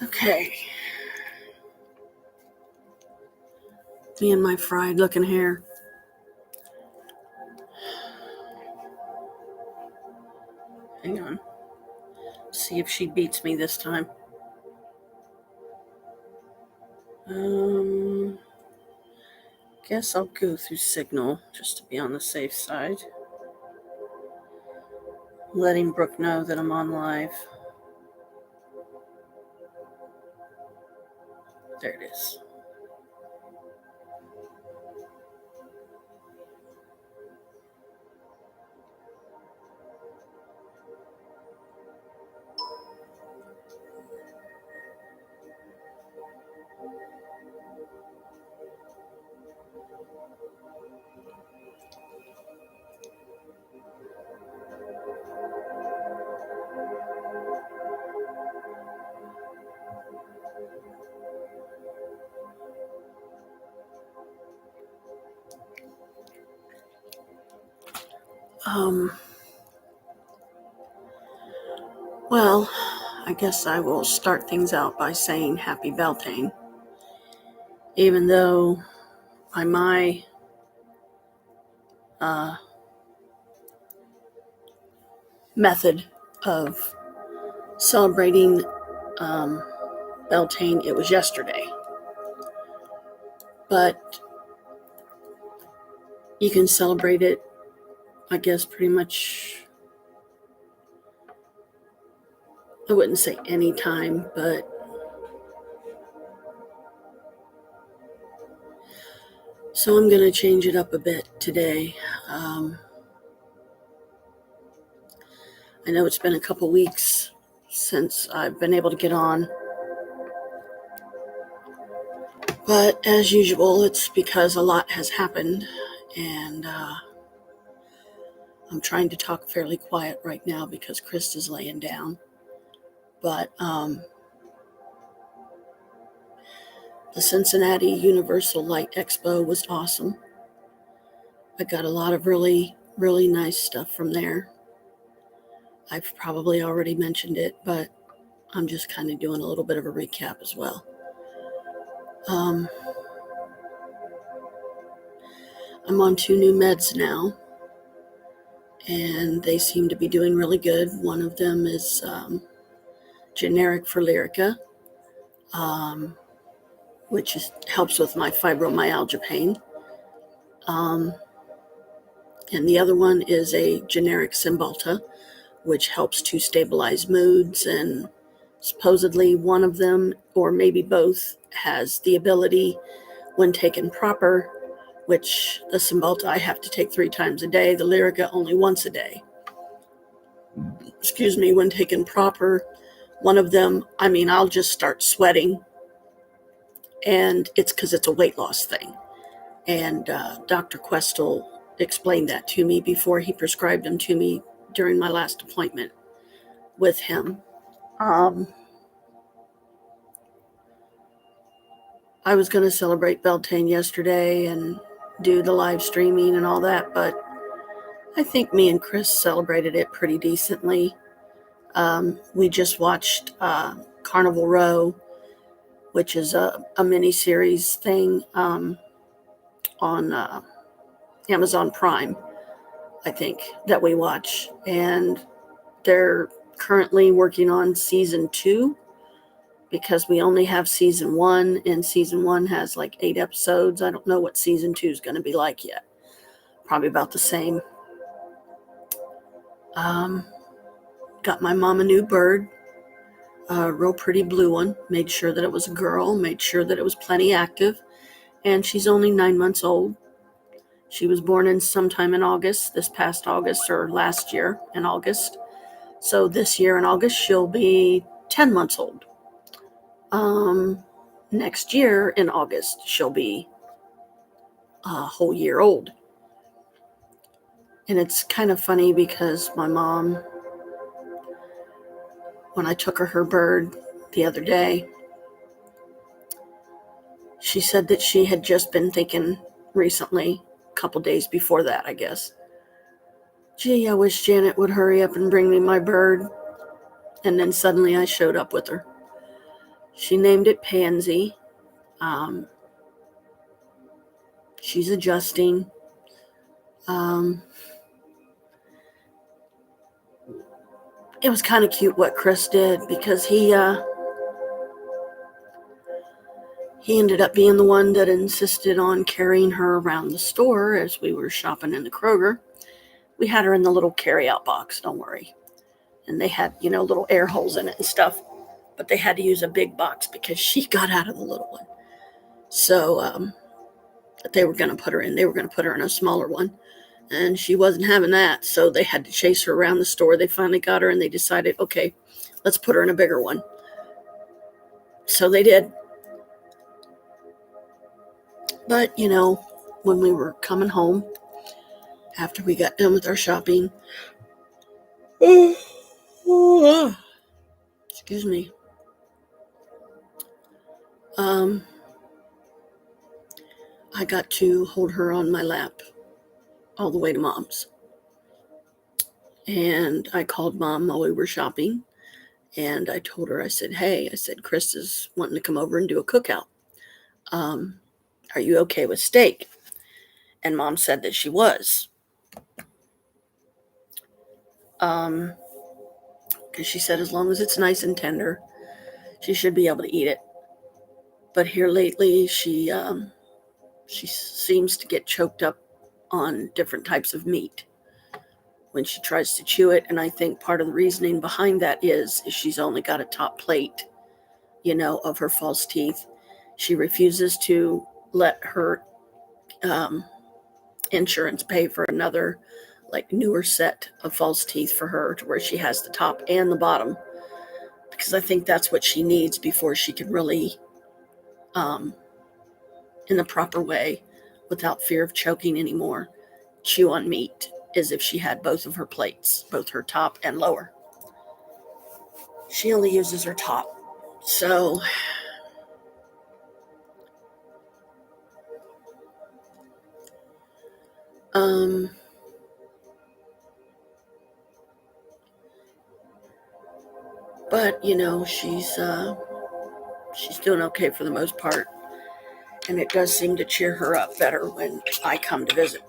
Okay. Me and my fried looking hair. Hang on. See if she beats me this time. Guess I'll go through Signal just to be on the safe side. Letting Brooke know that I'm on live. There it is. Well, I guess I will start things out by saying happy Beltaine. Even though by my method of celebrating Beltaine, it was yesterday. But you can celebrate it, I guess, pretty much, I wouldn't say any time, but so I'm going to change it up a bit today. I know it's been a couple weeks since I've been able to get on, but as usual, it's because a lot has happened, and I'm trying to talk fairly quiet right now because Chris is laying down. But the Cincinnati Universal Light Expo was awesome. I got a lot of really, really nice stuff from there. I've probably already mentioned it, but I'm just kind of doing a little bit of a recap as well. I'm on 2 new meds now, and they seem to be doing really good. One of them is generic for Lyrica, which helps with my fibromyalgia pain. And the other one is a generic Cymbalta, which helps to stabilize moods, and supposedly one of them, or maybe both, has the ability, when taken proper, which the Cymbalta I have to take 3 times a day, the Lyrica only once a day. Excuse me, when taken proper, one of them, I'll just start sweating, and it's because it's a weight loss thing. And Dr. Questel explained that to me before he prescribed them to me during my last appointment with him. I was going to celebrate Beltaine yesterday and do the live streaming and all that, but I think me and Chris celebrated it pretty decently. We just watched Carnival Row, which is a mini-series thing on Amazon Prime, I think, that we watch. And they're currently working on season 2 because we only have season 1, and season 1 has like 8 episodes. I don't know what season 2 is going to be like yet. Probably about the same. Got my mom a new bird, a real pretty blue one. Made sure that it was a girl, made sure that it was plenty active, and she's only 9 months old. She was born in sometime in August, this past August, or last year in August. So this year in August, she'll be 10 months old. Next year in August, she'll be a whole year old. And it's kind of funny because my mom, when I took her bird the other day, she said that she had just been thinking recently, a couple days before that, I guess, gee, I wish Janet would hurry up and bring me my bird. And then suddenly I showed up with her. She named it Pansy. She's adjusting. It was kind of cute what Chris did, because he ended up being the one that insisted on carrying her around the store as we were shopping in the Kroger. We had her in the little carry-out box, don't worry. And they had, little air holes in it and stuff. But they had to use a big box because she got out of the little one. So they were going to put her in. They were going to put her in a smaller one. And she wasn't having that. So they had to chase her around the store. They finally got her and they decided, okay, let's put her in a bigger one. So they did. But, when we were coming home, after we got done with our shopping, excuse me, I got to hold her on my lap all the way to Mom's. And I called Mom while we were shopping, and I told her, I said, hey, Chris is wanting to come over and do a cookout. Are you okay with steak? And Mom said that she was. Because she said as long as it's nice and tender, she should be able to eat it. But here lately, she seems to get choked up on different types of meat when she tries to chew it. And I think part of the reasoning behind that is she's only got a top plate, of her false teeth. She refuses to let her insurance pay for another, newer set of false teeth for her, to where she has the top and the bottom, because I think that's what she needs before she can really, in the proper way, without fear of choking anymore, chew on meat, as if she had both of her plates, both her top and lower. She only uses her top. So but she's doing okay for the most part, and it does seem to cheer her up better when I come to visit.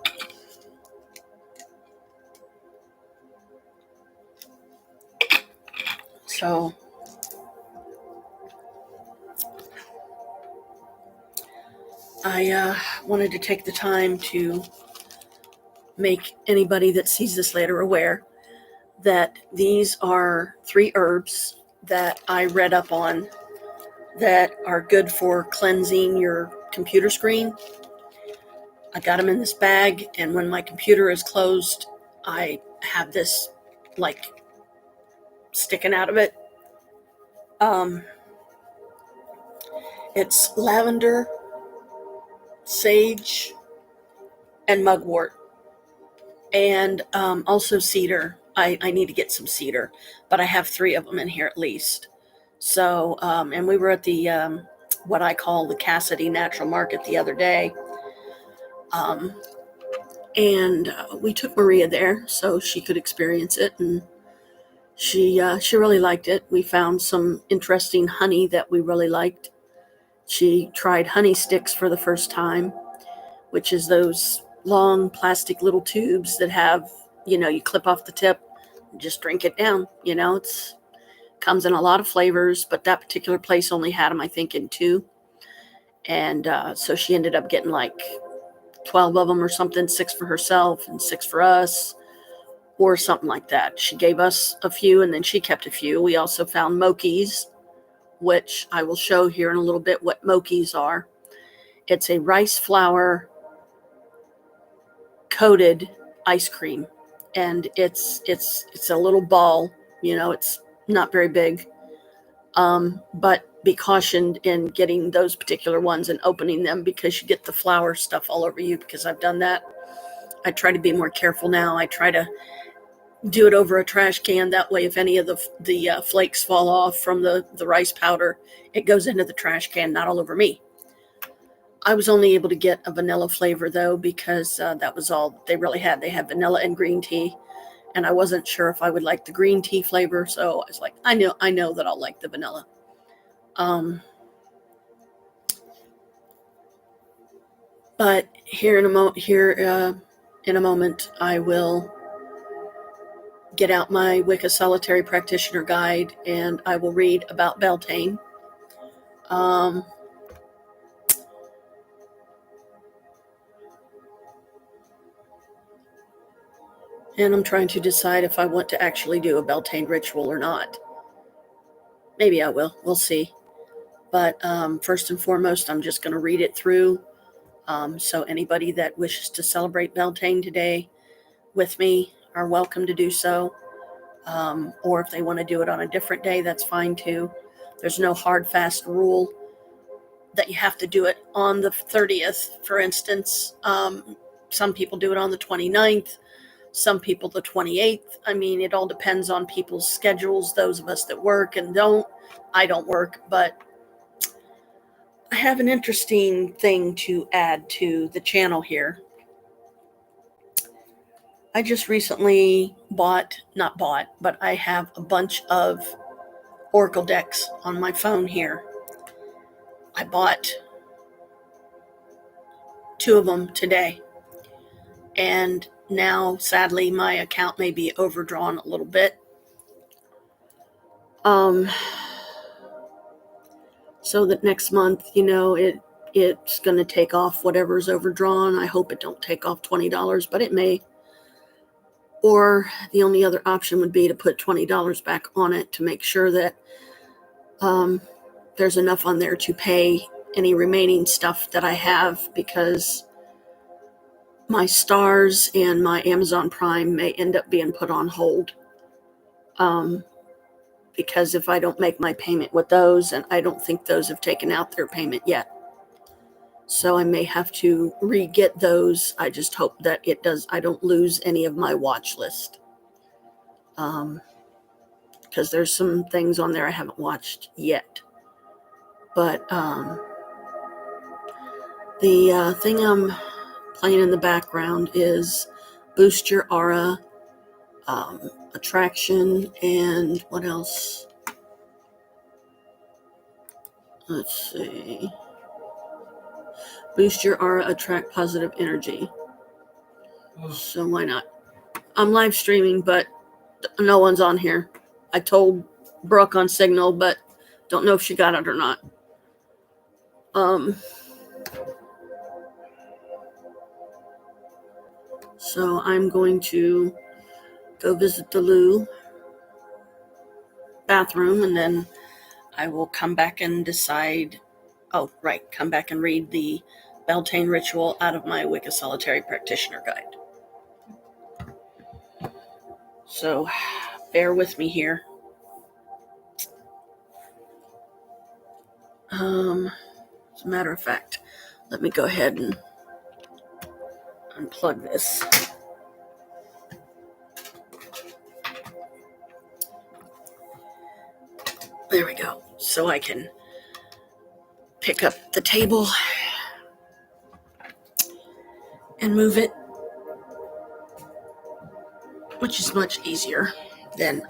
So I wanted to take the time to make anybody that sees this later aware that these are 3 herbs that I read up on that are good for cleansing your computer screen. I got them in this bag, and when my computer is closed, I have this sticking out of it. It's lavender, sage, and mugwort, and also cedar. I need to get some cedar, but I have 3 of them in here at least. So, and we were at the what I call the Cassidy Natural Market the other day, and we took Maria there so she could experience it, and she really liked it. We found some interesting honey that we really liked. She tried honey sticks for the first time, which is those long plastic little tubes that have, you clip off the tip, and just drink it down. It's comes in a lot of flavors, but that particular place only had them, I think, in 2. And so she ended up getting 12 of them or something, 6 for herself and 6 for us, or something like that. She gave us a few, and then she kept a few. We also found Mokies, which I will show here in a little bit what Mokies are. It's a rice flour coated ice cream, and it's a little ball. It's not very big, but be cautioned in getting those particular ones and opening them, because you get the flour stuff all over you, because I've done that. I try to be more careful now. I try to do it over a trash can. That way, if any of the flakes fall off from the rice powder, it goes into the trash can, not all over me. I was only able to get a vanilla flavor, though, because that was all they really had. They had vanilla and green tea, and I wasn't sure if I would like the green tea flavor, so I was like, I know that I'll like the vanilla. But here in a moment, I will get out my Wicca Solitary Practitioner Guide, and I will read about Beltaine. And I'm trying to decide if I want to actually do a Beltaine ritual or not. Maybe I will. We'll see. But first and foremost, I'm just going to read it through. So anybody that wishes to celebrate Beltaine today with me are welcome to do so. Or if they want to do it on a different day, that's fine too. There's no hard, fast rule that you have to do it on the 30th, for instance. Some people do it on the 29th, some people the 28th. I mean, it all depends on people's schedules, those of us that work and don't. I don't work, but I have an interesting thing to add to the channel here. I just recently but I have a bunch of Oracle decks on my phone here. I bought 2 of them today. And now, sadly, my account may be overdrawn a little bit. So that next month, it's going to take off whatever's overdrawn. I hope it don't take off $20, but it may. Or the only other option would be to put $20 back on it to make sure that there's enough on there to pay any remaining stuff that I have, because my stars and my Amazon Prime may end up being put on hold. Because if I don't make my payment with those, and I don't think those have taken out their payment yet. So I may have to re-get those. I just hope that I don't lose any of my watch list. Because there's some things on there I haven't watched yet. But the thing I'm playing in the background is Boost Your Aura, Attraction, and what else? Let's see. Boost Your Aura, Attract Positive Energy. So why not? I'm live streaming, but no one's on here. I told Brooke on Signal, but don't know if she got it or not. So I'm going to go visit the loo bathroom, and then I will come back and decide. Oh, right. Come back and read the Beltaine ritual out of my Wicca Solitary Practitioner Guide. So bear with me here. As a matter of fact, let me go ahead and unplug this. There we go. So I can pick up the table and move it, which is much easier than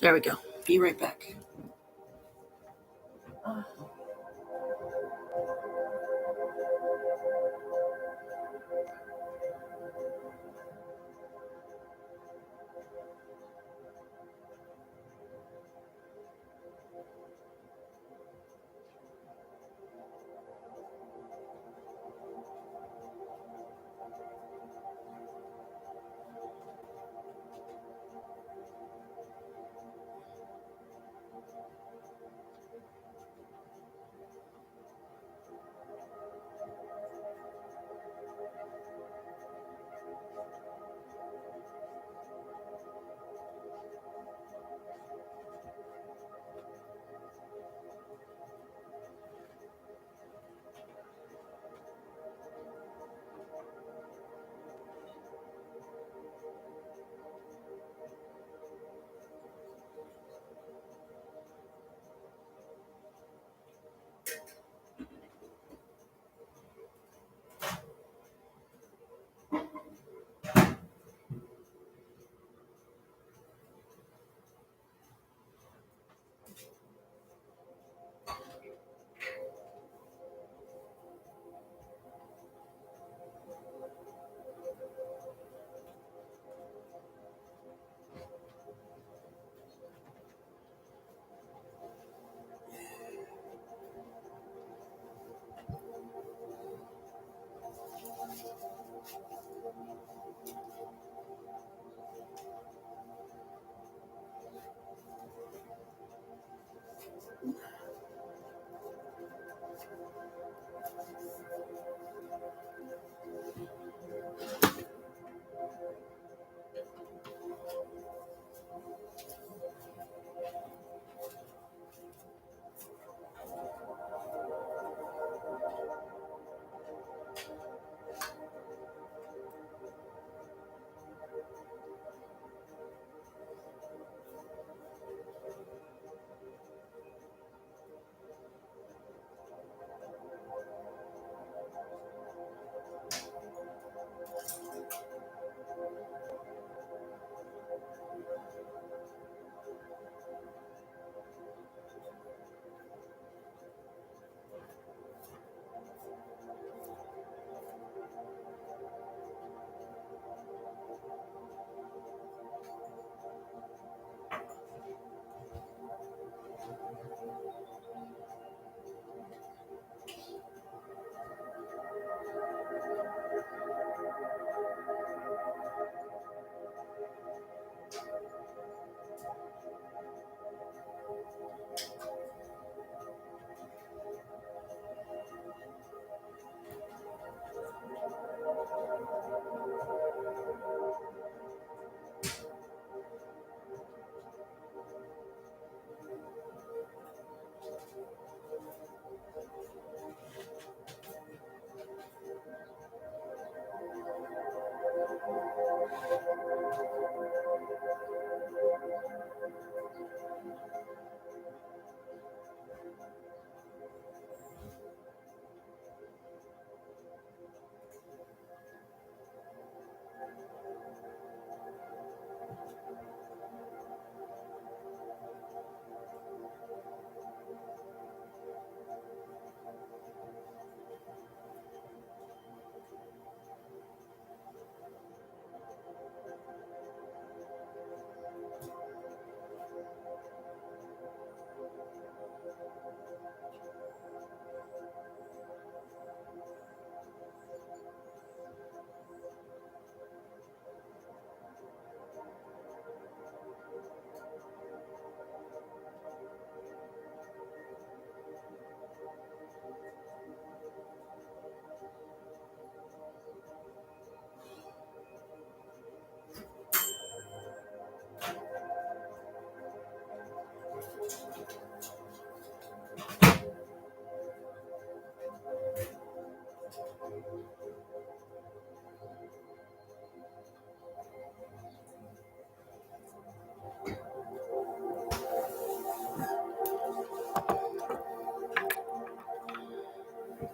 there we go. Be right back.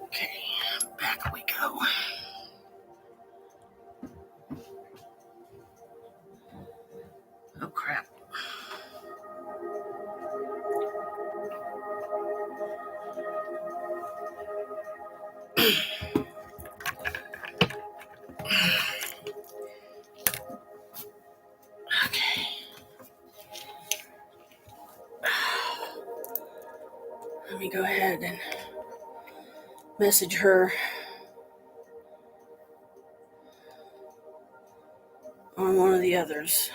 Okay, back we go. Oh, crap. Okay. Let me go ahead and message her on one of the others.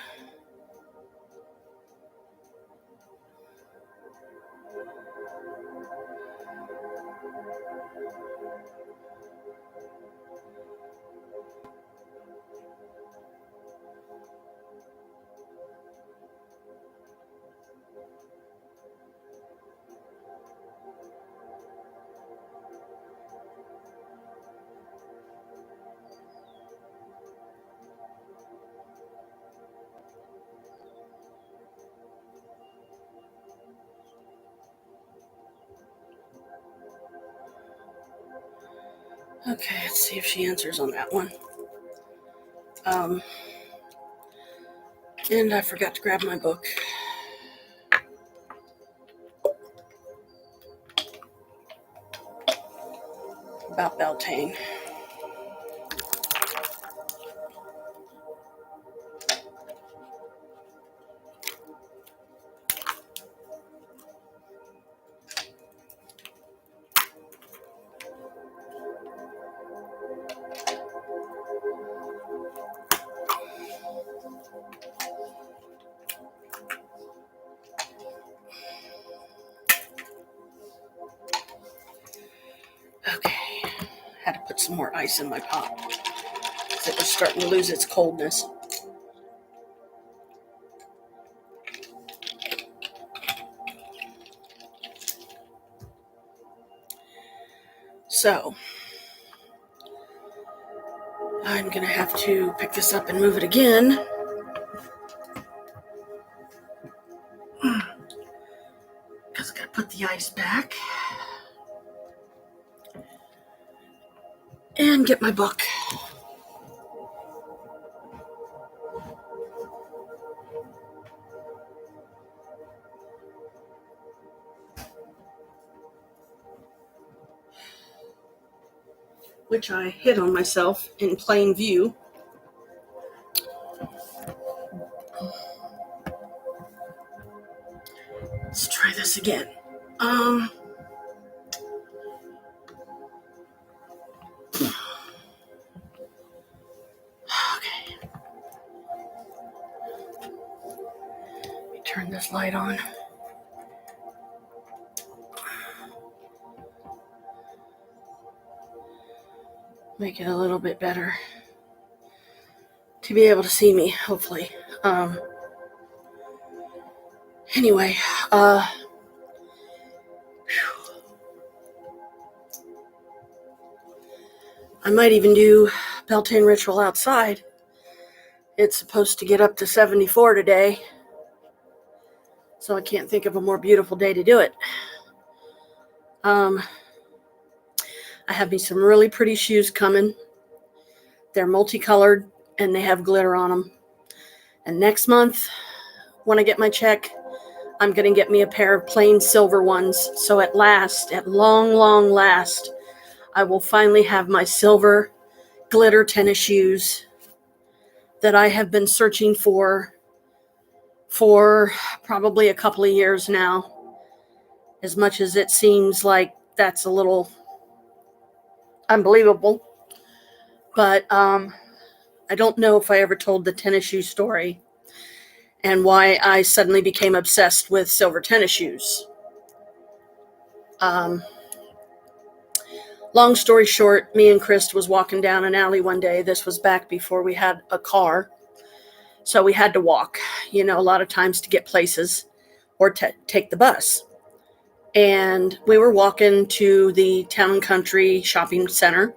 Okay, let's see if she answers on that one. And I forgot to grab my book about Beltaine. some more ice in my pot. It was starting to lose its coldness. So, I'm going to have to pick this up and move it again. Because I got to put the ice back. And get my book. Which I hid on myself in plain view. Let's try this again. Okay. Let me turn this light on. Make it a little bit better to be able to see me, hopefully. Anyway, I might even do Beltaine ritual outside. It's supposed to get up to 74 today, so I can't think of a more beautiful day to do it. I have me some really pretty shoes coming. They're multicolored and they have glitter on them. And next month, when I get my check, I'm going to get me a pair of plain silver ones. So at long, long last, I will finally have my silver glitter tennis shoes that I have been searching for probably a couple of years now. As much as it seems like that's a little unbelievable. But I don't know if I ever told the tennis shoe story and why I suddenly became obsessed with silver tennis shoes. Long story short, me and Chris was walking down an alley one day. This was back before we had a car. So we had to walk, a lot of times to get places or take the bus. And we were walking to the Town and Country shopping center.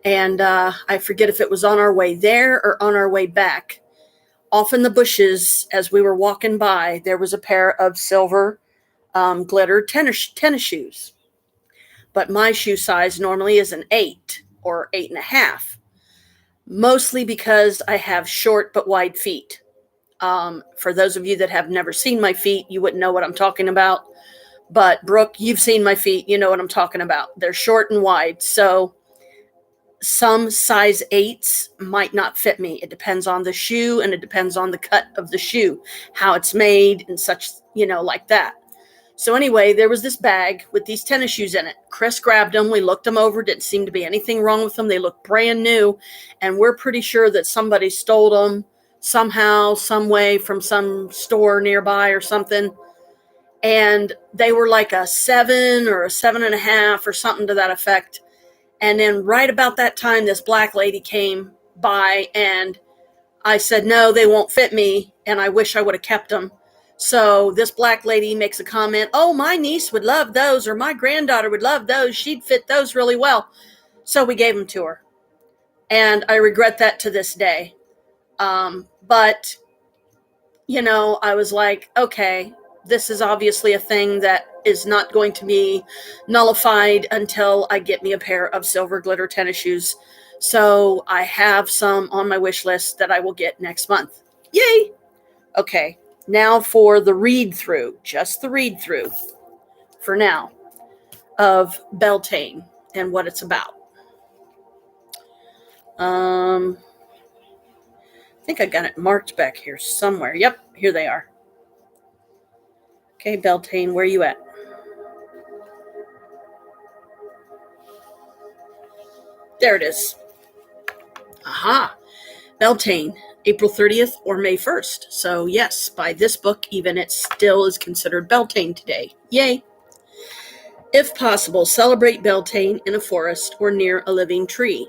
And I forget if it was on our way there or on our way back. Off in the bushes, as we were walking by, there was a pair of silver glitter tennis shoes. But my shoe size normally is an 8 or 8.5. Mostly because I have short but wide feet. For those of you that have never seen my feet, you wouldn't know what I'm talking about. But Brooke, you've seen my feet. You know what I'm talking about. They're short and wide. So some size 8s might not fit me. It depends on the shoe and it depends on the cut of the shoe, how it's made and such, like that. So anyway, there was this bag with these tennis shoes in it. Chris grabbed them. We looked them over. Didn't seem to be anything wrong with them. They looked brand new. And we're pretty sure that somebody stole them somehow, some way from some store nearby or something. And they were like a 7 or a 7.5 or something to that effect. And then right about that time, this black lady came by and I said, no, they won't fit me. And I wish I would have kept them. So this black lady makes a comment, oh, my niece would love those, or my granddaughter would love those. She'd fit those really well. So we gave them to her. And I regret that to this day. But, I was like, okay, this is obviously a thing that is not going to be nullified until I get me a pair of silver glitter tennis shoes. So I have some on my wish list that I will get next month. Yay! Okay. Now for the read-through, just the read-through for now of Beltaine and what it's about. I think I got it marked back here somewhere. Yep, here they are. Okay, Beltaine, where are you at? There it is. Aha, Beltaine. April 30th or May 1st. So yes, by this book, even it still is considered Beltaine today. Yay. If possible, celebrate Beltaine in a forest or near a living tree,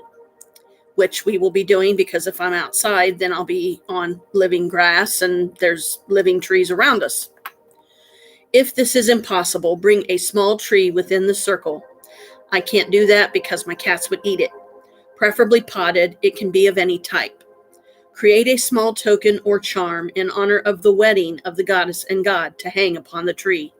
which we will be doing because if I'm outside, then I'll be on living grass and there's living trees around us. If this is impossible, bring a small tree within the circle. I can't do that because my cats would eat it. Preferably potted, it can be of any type. Create a small token or charm in honor of the wedding of the goddess and god to hang upon the tree.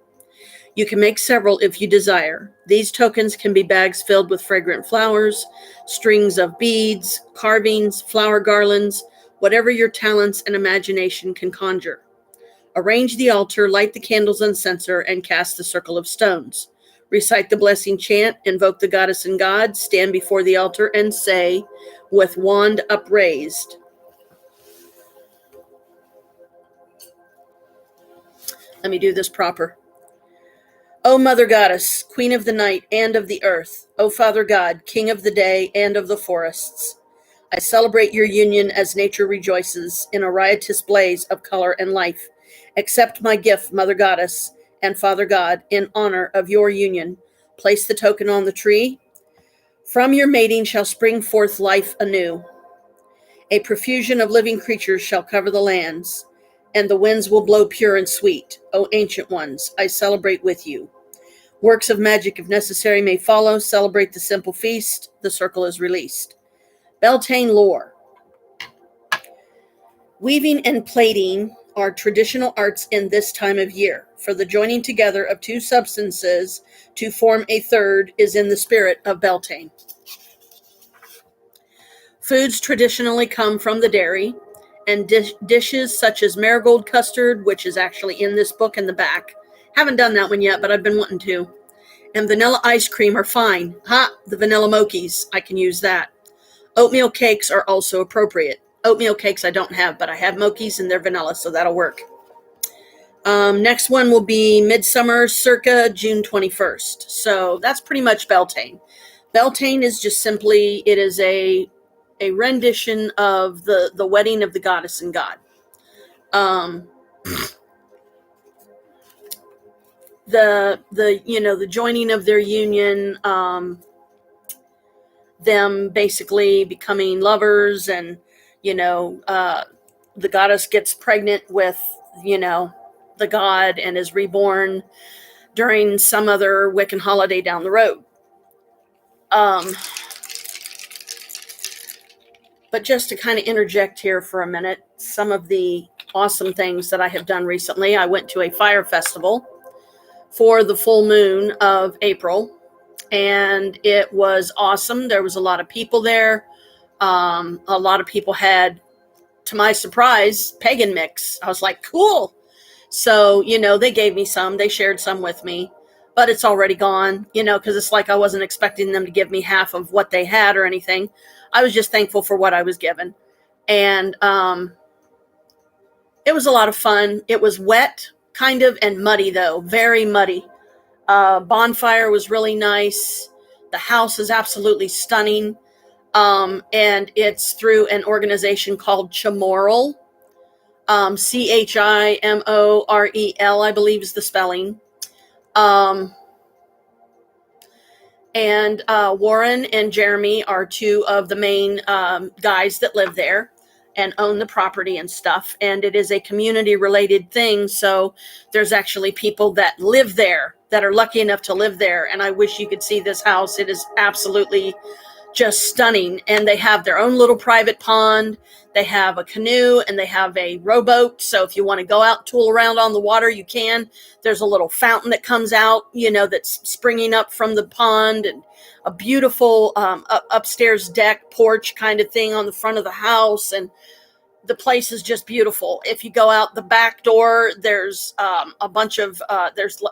You can make several if you desire. These tokens can be bags filled with fragrant flowers, strings of beads, carvings, flower garlands, whatever your talents and imagination can conjure. Arrange the altar, light the candles and censer, and cast the circle of stones. Recite the blessing chant, invoke the goddess and god, stand before the altar and say, with wand upraised. Let me do this proper. O Mother Goddess, Queen of the night and of the earth, O Father God, King of the day and of the forests, I celebrate your union as nature rejoices in a riotous blaze of color and life. Accept my gift, Mother Goddess and Father God, in honor of your union. Place the token on the tree. From your mating shall spring forth life anew. A profusion of living creatures shall cover the lands, and the winds will blow pure and sweet. O ancient ones, I celebrate with you. Works of magic, if necessary, may follow. Celebrate the simple feast. The circle is released. Beltaine lore. Weaving and plaiting are traditional arts in this time of year, for the joining together of two substances to form a third is in the spirit of Beltaine. Foods traditionally come from the dairy, and dishes such as marigold custard, which is actually in this book in the back. Haven't done that one yet, but I've been wanting to. And vanilla ice cream are fine. The vanilla mochis, I can use that. Oatmeal cakes are also appropriate. Oatmeal cakes I don't have, but I have mochis and they're vanilla, so that'll work. Next one will be Midsummer, circa June 21st. So that's pretty much Beltaine. Beltaine is just simply, it is a rendition of the wedding of the goddess and god. The joining of their union, them basically becoming lovers, and the goddess gets pregnant with the god and is reborn during some other Wiccan holiday down the road. But just to kind of interject here for a minute, some of the awesome things that I have done recently. I went to a fire festival for the full moon of April, and it was awesome. There was a lot of people there. A lot of people had, to my surprise, pagan mix. I was like, cool. So, they gave me some. They shared some with me, but it's already gone, because it's like I wasn't expecting them to give me half of what they had or anything. I was just thankful for what I was given. And it was a lot of fun. It was wet, kind of, and muddy, though. Very muddy. Bonfire was really nice. The house is absolutely stunning. And it's through an organization called Chimorel. Chimorel, I believe is the spelling. And Warren and Jeremy are two of the main guys that live there and own the property and stuff. And it is a community related thing. So there's actually people that live there that are lucky enough to live there. And I wish you could see this house. It is absolutely just stunning. And they have their own little private pond. They have a canoe and they have a rowboat. So if you want to go out, tool around on the water, you can. There's a little fountain that comes out, that's springing up from the pond, and a beautiful upstairs deck porch kind of thing on the front of the house. And the place is just beautiful. If you go out the back door, there's a bunch of,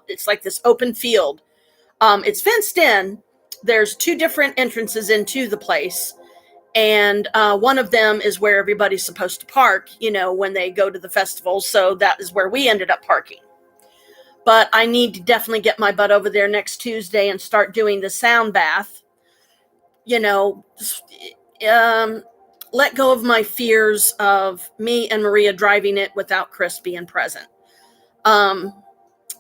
it's like this open field. It's fenced in. There's two different entrances into the place. And one of them is where everybody's supposed to park, when they go to the festival. So that is where we ended up parking. But I need to definitely get my butt over there next Tuesday and start doing the sound bath. Let go of my fears of me and Maria driving it without Chris being present.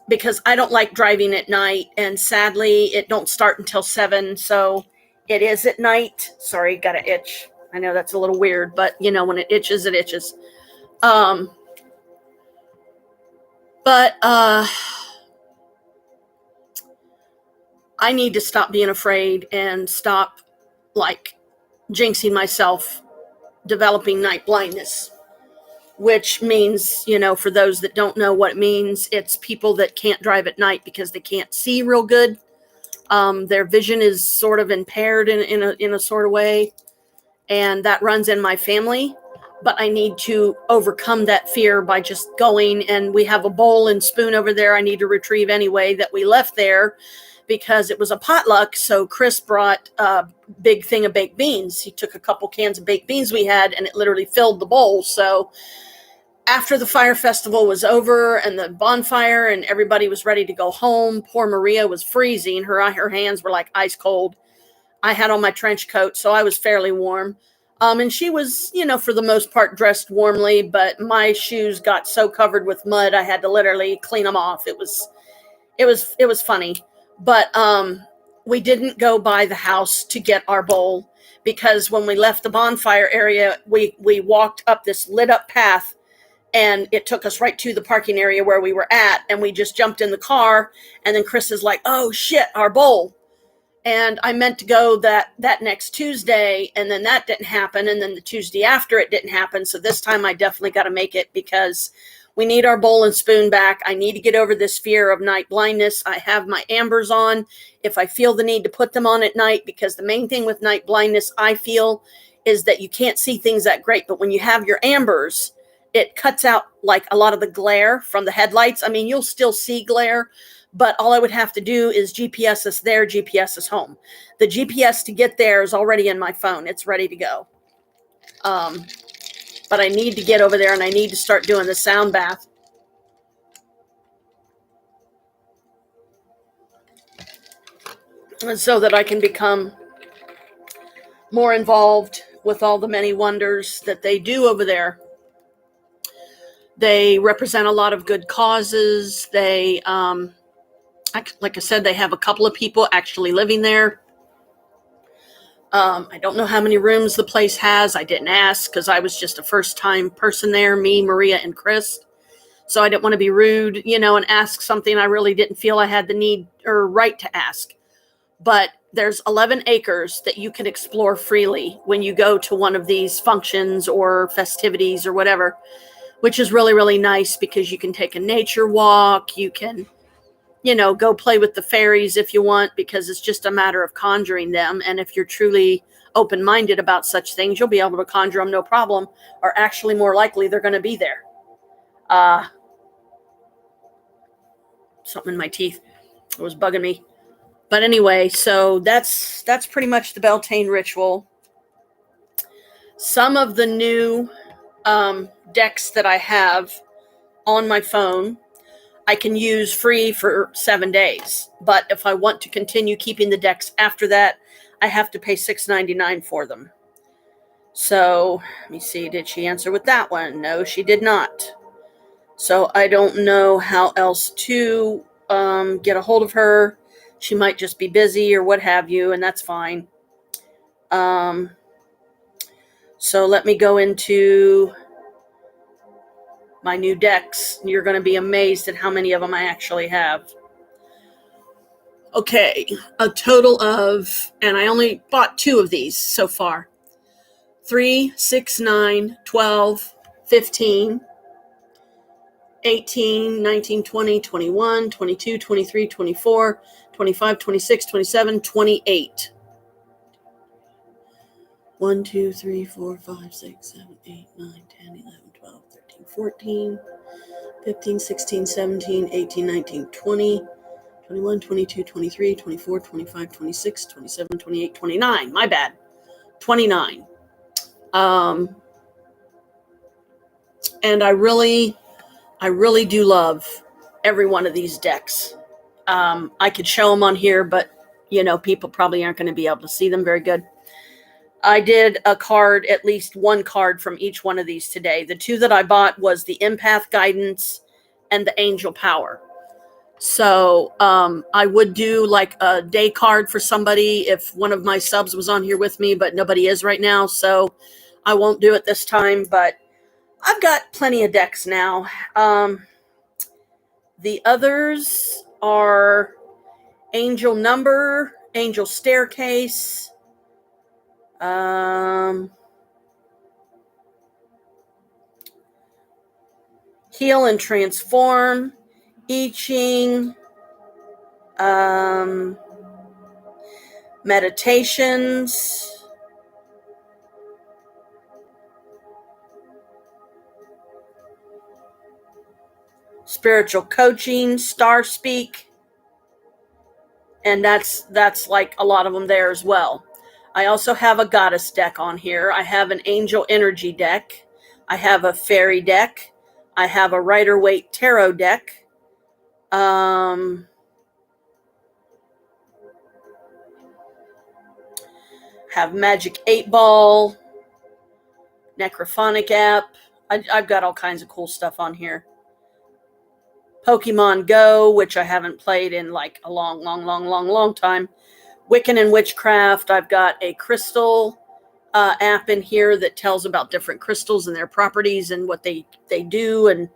because I don't like driving at night, and sadly it don't start until 7, so it is at night. Sorry, got an itch. I know that's a little weird, but when it itches, it itches. But I need to stop being afraid and stop like jinxing myself developing night blindness, which means, for those that don't know what it means, it's people that can't drive at night because they can't see real good. Their vision is sort of impaired in a sort of way, and that runs in my family. But I need to overcome that fear by just going, and we have a bowl and spoon over there I need to retrieve anyway that we left there because it was a potluck. So Chris brought a big thing of baked beans. He took a couple cans of baked beans we had, and it literally filled the bowl. So after the fire festival was over and the bonfire and everybody was ready to go home, poor Maria was freezing. Her hands were like ice cold. I had on my trench coat, so I was fairly warm. And she was, for the most part dressed warmly, but my shoes got so covered with mud I had to literally clean them off. It was funny. But we didn't go by the house to get our bowl, because when we left the bonfire area, we walked up this lit up path, and it took us right to the parking area where we were at, and we just jumped in the car, and then Chris is like, oh shit, our bowl. And I meant to go that next Tuesday, and then that didn't happen. And then the Tuesday after, it didn't happen. So this time I definitely got to make it, because we need our bowl and spoon back. I need to get over this fear of night blindness. I have my ambers on if I feel the need to put them on at night, because the main thing with night blindness, I feel, is that you can't see things that great. But when you have your ambers, it cuts out like a lot of the glare from the headlights. I mean, you'll still see glare, but all I would have to do is GPS us there, GPS us home. The GPS to get there is already in my phone. It's ready to go. But I need to get over there, and I need to start doing the sound bath. And so that I can become more involved with all the many wonders that they do over there. They represent a lot of good causes. They, like I said, they have a couple of people actually living there. I don't know how many rooms the place has. I didn't ask because I was just a first-time person there, me, Maria, and Chris. So I didn't want to be rude, and ask something I really didn't feel I had the need or right to ask. But there's 11 acres that you can explore freely when you go to one of these functions or festivities or whatever, which is really, really nice, because you can take a nature walk. You can, go play with the fairies if you want, because it's just a matter of conjuring them. And if you're truly open-minded about such things, you'll be able to conjure them no problem, or actually more likely they're going to be there. Something in my teeth. It was bugging me. But anyway, so that's pretty much the Beltaine ritual. Some of the new decks that I have on my phone, I can use free for 7 days. But if I want to continue keeping the decks after that, I have to pay $6.99 for them. So let me see. Did she answer with that one? No, she did not. So I don't know how else to get a hold of her. She might just be busy or what have you, and that's fine. So let me go into my new decks. You're going to be amazed at how many of them I actually have. Okay, a total of, and I only bought 2 of these so far. 3, 6, 9, 12, 15, 18, 19, 20, 21, 22, 23, 24, 25, 26, 27, 28. 1, 2, 3, 4, 5, 6, 7, 8, 9, 10, 11, 12, 13, 14, 15, 16, 17, 18, 19, 20, 21, 22, 23, 24, 25, 26, 27, 28, 29. My bad. 29. And I really do love every one of these decks. I could show them on here, but, people probably aren't going to be able to see them very good. I did a card, at least one card from each one of these today. The 2 that I bought was the Empath Guidance and the Angel Power. So I would do like a day card for somebody if one of my subs was on here with me, but nobody is right now. So I won't do it this time, but I've got plenty of decks now. The others are Angel Number, Angel Staircase, Heal and Transform, I Ching, Meditations, Spiritual Coaching, Star Speak, and that's like a lot of them there as well. I also have a Goddess deck on here. I have an Angel Energy deck. I have a Fairy deck. I have a Rider-Waite Tarot deck. Have Magic 8 Ball, Necrophonic app. I've got all kinds of cool stuff on here. Pokemon Go, which I haven't played in like a long time. Wiccan and Witchcraft. I've got a crystal app in here that tells about different crystals and their properties and what they do and,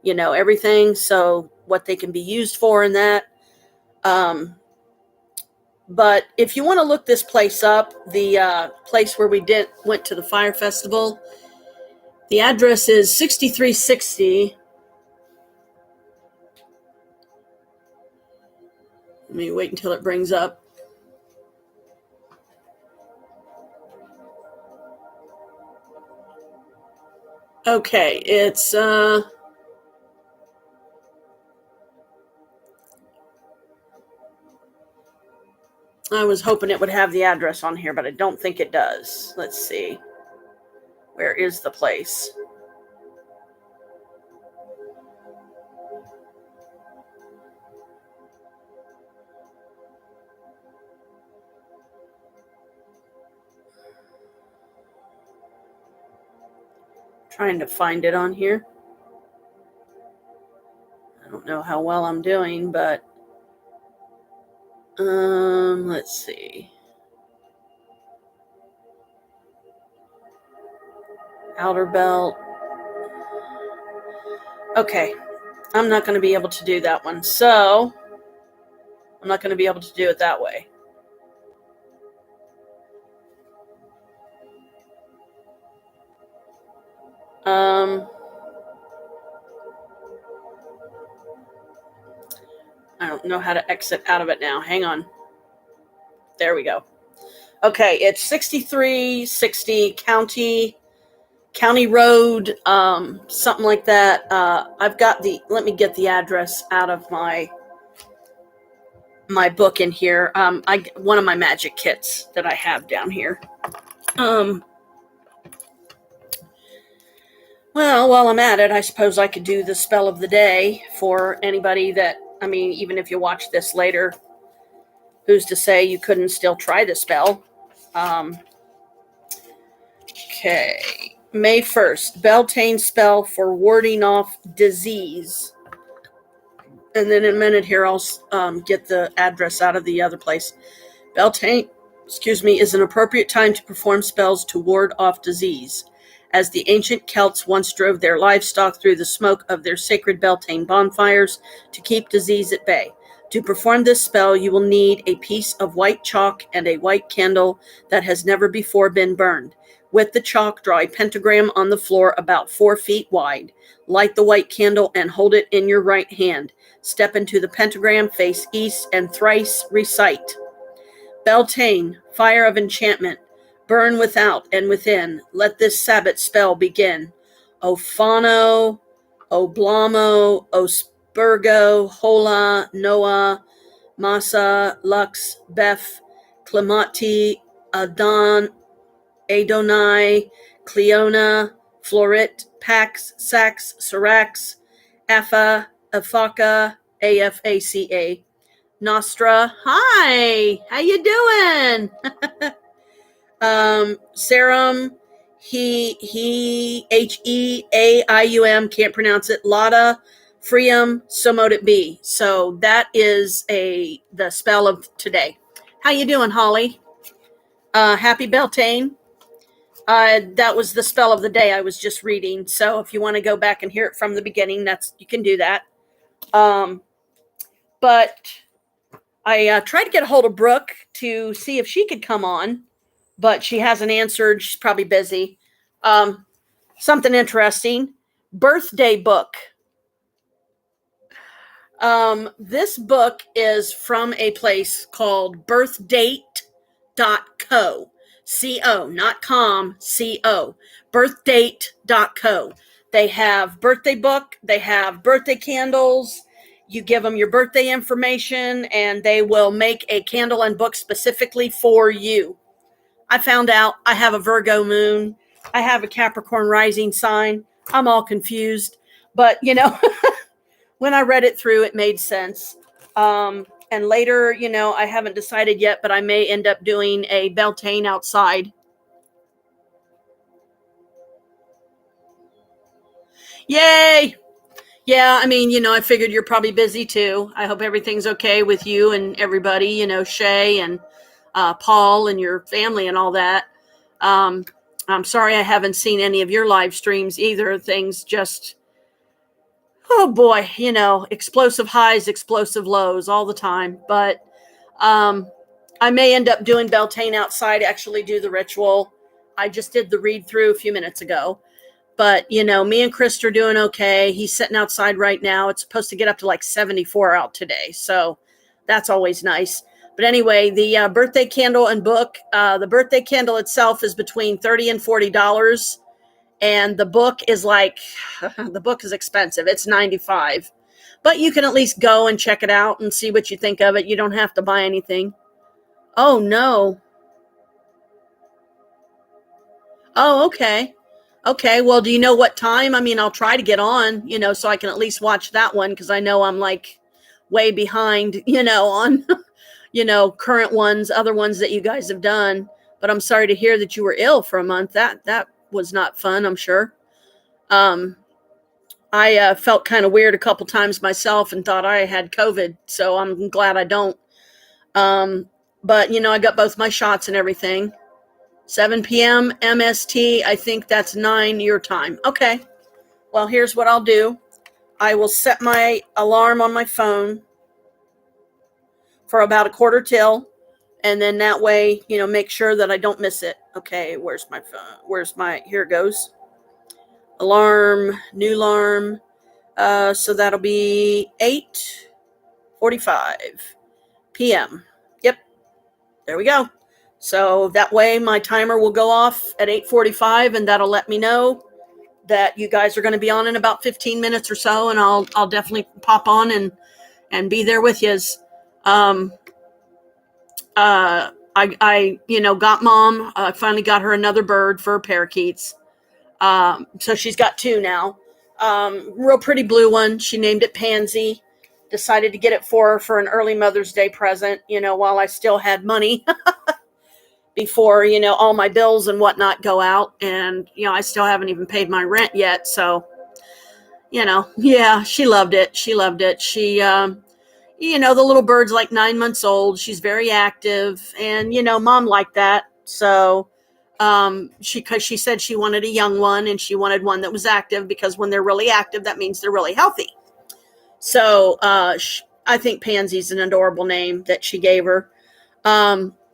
you know, everything. So what they can be used for in that. But if you want to look this place up, the place where we went to the fire festival, the address is 6360. Let me wait until it brings up. Okay, it's I was hoping it would have the address on here, but I don't think it does. Let's see. Where is the place? Trying to find it on here. I don't know how well I'm doing, but let's see. Outer Belt. Okay, I'm not going to be able to do that one, so I'm not going to be able to do it that way. I don't know how to exit out of it now. Hang on. There we go. Okay, it's 6360 County Road, something like that. I've got let me get the address out of my book in here. One of my magic kits that I have down here. Well, while I'm at it, I suppose I could do the spell of the day for anybody that, I mean, even if you watch this later, who's to say you couldn't still try the spell? Okay. May 1st, Beltaine spell for warding off disease. And then in a minute here, I'll get the address out of the other place. Beltaine, is an appropriate time to perform spells to ward off disease, as the ancient Celts once drove their livestock through the smoke of their sacred Beltaine bonfires to keep disease at bay. To perform this spell, you will need a piece of white chalk and a white candle that has never before been burned. With the chalk, draw a pentagram on the floor about 4 feet wide. Light the white candle and hold it in your right hand. Step into the pentagram, face east, and thrice recite. Beltaine, fire of enchantment, burn without and within. Let this Sabbath spell begin. O Fano, O Blamo, O Spurgo, Hola, Noah, Masa, Lux, Beth, Clemati, Adonai, Cleona, Florit, Pax, Sax, Sarax, Apha, Afaca, Afaca, Nostra. Hi, how you doing? Serum, Heaium, can't pronounce it. Lada, Free 'em, so mote it be. So that is the spell of today. How you doing, Holly? Happy Beltaine. That was the spell of the day I was just reading. So if you want to go back and hear it from the beginning, you can do that. But I tried to get a hold of Brooke to see if she could come on, but she hasn't answered. She's probably busy. Something interesting. Birthday book. This book is from a place called birthdate.co. C-O, not com, C-O. Birthdate.co. They have birthday book. They have birthday candles. You give them your birthday information and they will make a candle and book specifically for you. I found out I have a Virgo moon. I have a Capricorn rising sign. I'm all confused, but when I read it through, it made sense. And later, I haven't decided yet, but I may end up doing a Beltaine outside. Yay! Yeah, I figured you're probably busy too. I hope everything's okay with you and everybody, Shay and Paul and your family and all that. I'm sorry I haven't seen any of your live streams either. Things just, oh boy, explosive highs, explosive lows all the time. But I may end up doing Beltaine outside, actually do the ritual. I just did the read through a few minutes ago. But, me and Chris are doing okay. He's sitting outside right now. It's supposed to get up to like 74 out today. So that's always nice. But anyway, the birthday candle and book, the birthday candle itself is between $30 and $40. And the book is the book is expensive. It's $95. But you can at least go and check it out and see what you think of it. You don't have to buy anything. Oh, no. Oh, okay. Okay. Well, do you know what time? I'll try to get on, so I can at least watch that one because I know I'm way behind, on, current ones, other ones that you guys have done. But I'm sorry to hear that you were ill for a month. That was not fun, I'm sure. I felt kind of weird a couple times myself and thought I had COVID. So I'm glad I don't. But, I got both my shots and everything. 7 p.m. MST. I think that's 9 your time. Okay. Well, here's what I'll do. I will set my alarm on my phone for about a quarter till. And then that way, make sure that I don't miss it. Okay. Where's my phone? Here it goes. Alarm, new alarm. So that'll be 8:45 p.m. Yep. There we go. So that way my timer will go off at 8:45 and that'll let me know that you guys are going to be on in about 15 minutes or so. And I'll definitely pop on and be there with yous. I got mom, finally got her another bird for her parakeets. So she's got 2 now. Real pretty blue one. She named it Pansy. Decided to get it for her for an early Mother's Day present, while I still had money before, all my bills and whatnot go out. And, I still haven't even paid my rent yet. So, yeah, she loved it. She, the little bird's like 9 months old. She's very active and, mom liked that. So, cause she said she wanted a young one and she wanted one that was active because when they're really active, that means they're really healthy. So, I think Pansy's an adorable name that she gave her.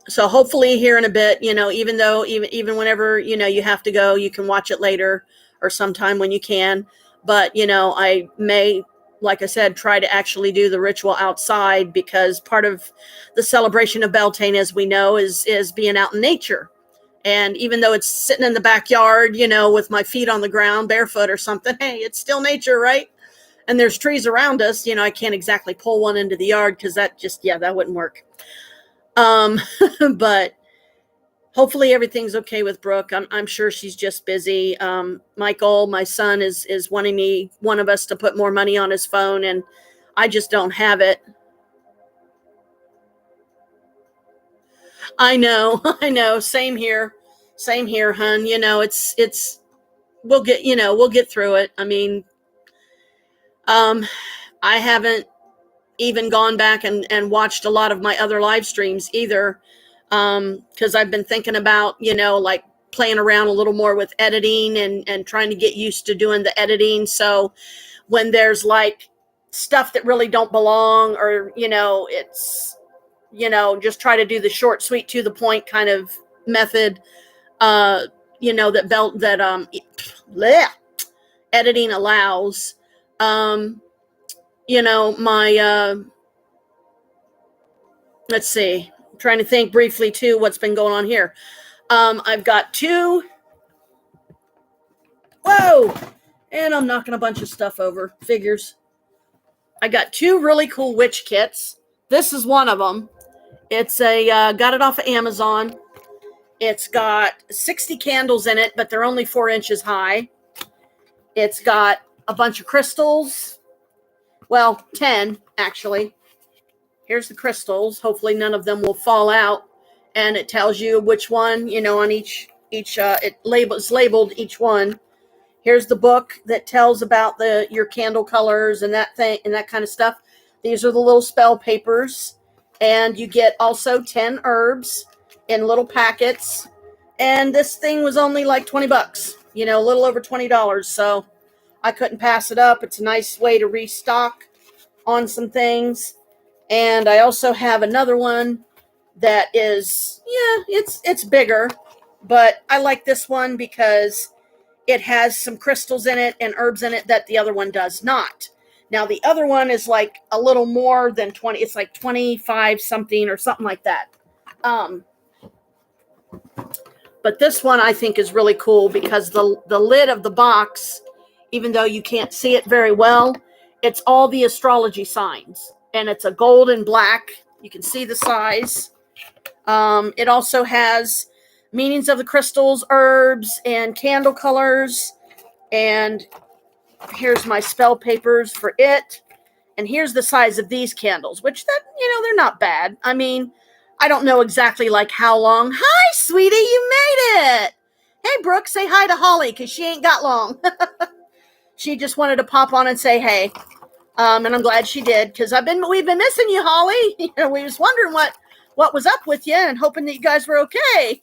So hopefully here in a bit, even whenever, you have to go, you can watch it later or sometime when you can. But, I may, like I said, try to actually do the ritual outside because part of the celebration of Beltaine, as we know, is being out in nature. And even though it's sitting in the backyard, with my feet on the ground, barefoot or something, hey, it's still nature, right? And there's trees around us, I can't exactly pull one into the yard because that wouldn't work. But hopefully everything's okay with Brooke. I'm sure she's just busy. Michael, my son, is wanting one of us to put more money on his phone, and I just don't have it. I know. Same here, hun. We'll get through it. I haven't even gone back and watched a lot of my other live streams either, because I've been thinking about, like playing around a little more with editing and trying to get used to doing the editing. So when there's like stuff that really don't belong, or it's just try to do the short, sweet, to the point kind of method, bleh, editing allows. My let's see, I'm trying to think briefly too what's been going on here. I've got two. Whoa! And I'm knocking a bunch of stuff over. Figures. I got two really cool witch kits. This is one of them. It's got it off of Amazon. It's got 60 candles in it, but they're only 4 inches high. It's got a bunch of crystals. Well, 10 actually. Here's the crystals. Hopefully none of them will fall out. And it tells you which one, on each labeled each one. Here's the book that tells about your candle colors and that thing and that kind of stuff. These are the little spell papers. And you get also 10 herbs in little packets. And this thing was only like $20, a little over $20. So I couldn't pass it up. It's a nice way to restock on some things. And I also have another one that is, it's bigger, but I like this one because it has some crystals in it and herbs in it that the other one does not. Now, the other one is like a little more than 20. It's like 25 something or something like that. But this one I think is really cool because the lid of the box, even though you can't see it very well, it's all the astrology signs. And it's a gold and black. You can see the size. It also has meanings of the crystals, herbs, and candle colors. And here's my spell papers for it. And here's the size of these candles, which they're not bad. I mean, I don't know exactly like how long. Hi, sweetie, you made it. Hey, Brooke, say hi to Holly because she ain't got long. She just wanted to pop on and say hey. And I'm glad she did because we've been missing you, Holly. We was wondering what was up with you and hoping that you guys were okay.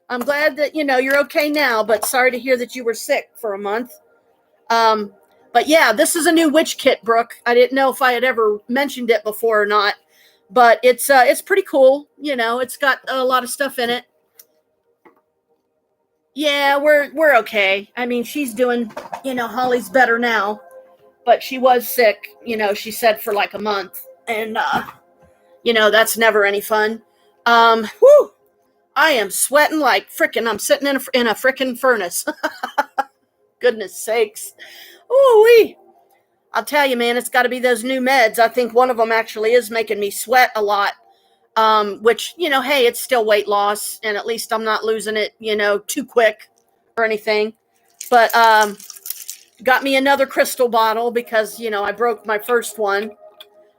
I'm glad that you're okay now, but sorry to hear that you were sick for a month. But yeah, this is a new witch kit, Brooke. I didn't know if I had ever mentioned it before or not, but it's pretty cool. It's got a lot of stuff in it. Yeah, we're okay. I mean, she's doing, Holly's better now, but she was sick, she said for like a month, and that's never any fun. Whew, I am sweating like frickin'. I'm sitting in a frickin' furnace. Goodness sakes. Ooh-wee. I'll tell you, man, it's got to be those new meds. I think one of them actually is making me sweat a lot, which, hey, it's still weight loss, and at least I'm not losing it, too quick or anything. But got me another crystal bottle because, I broke my first one.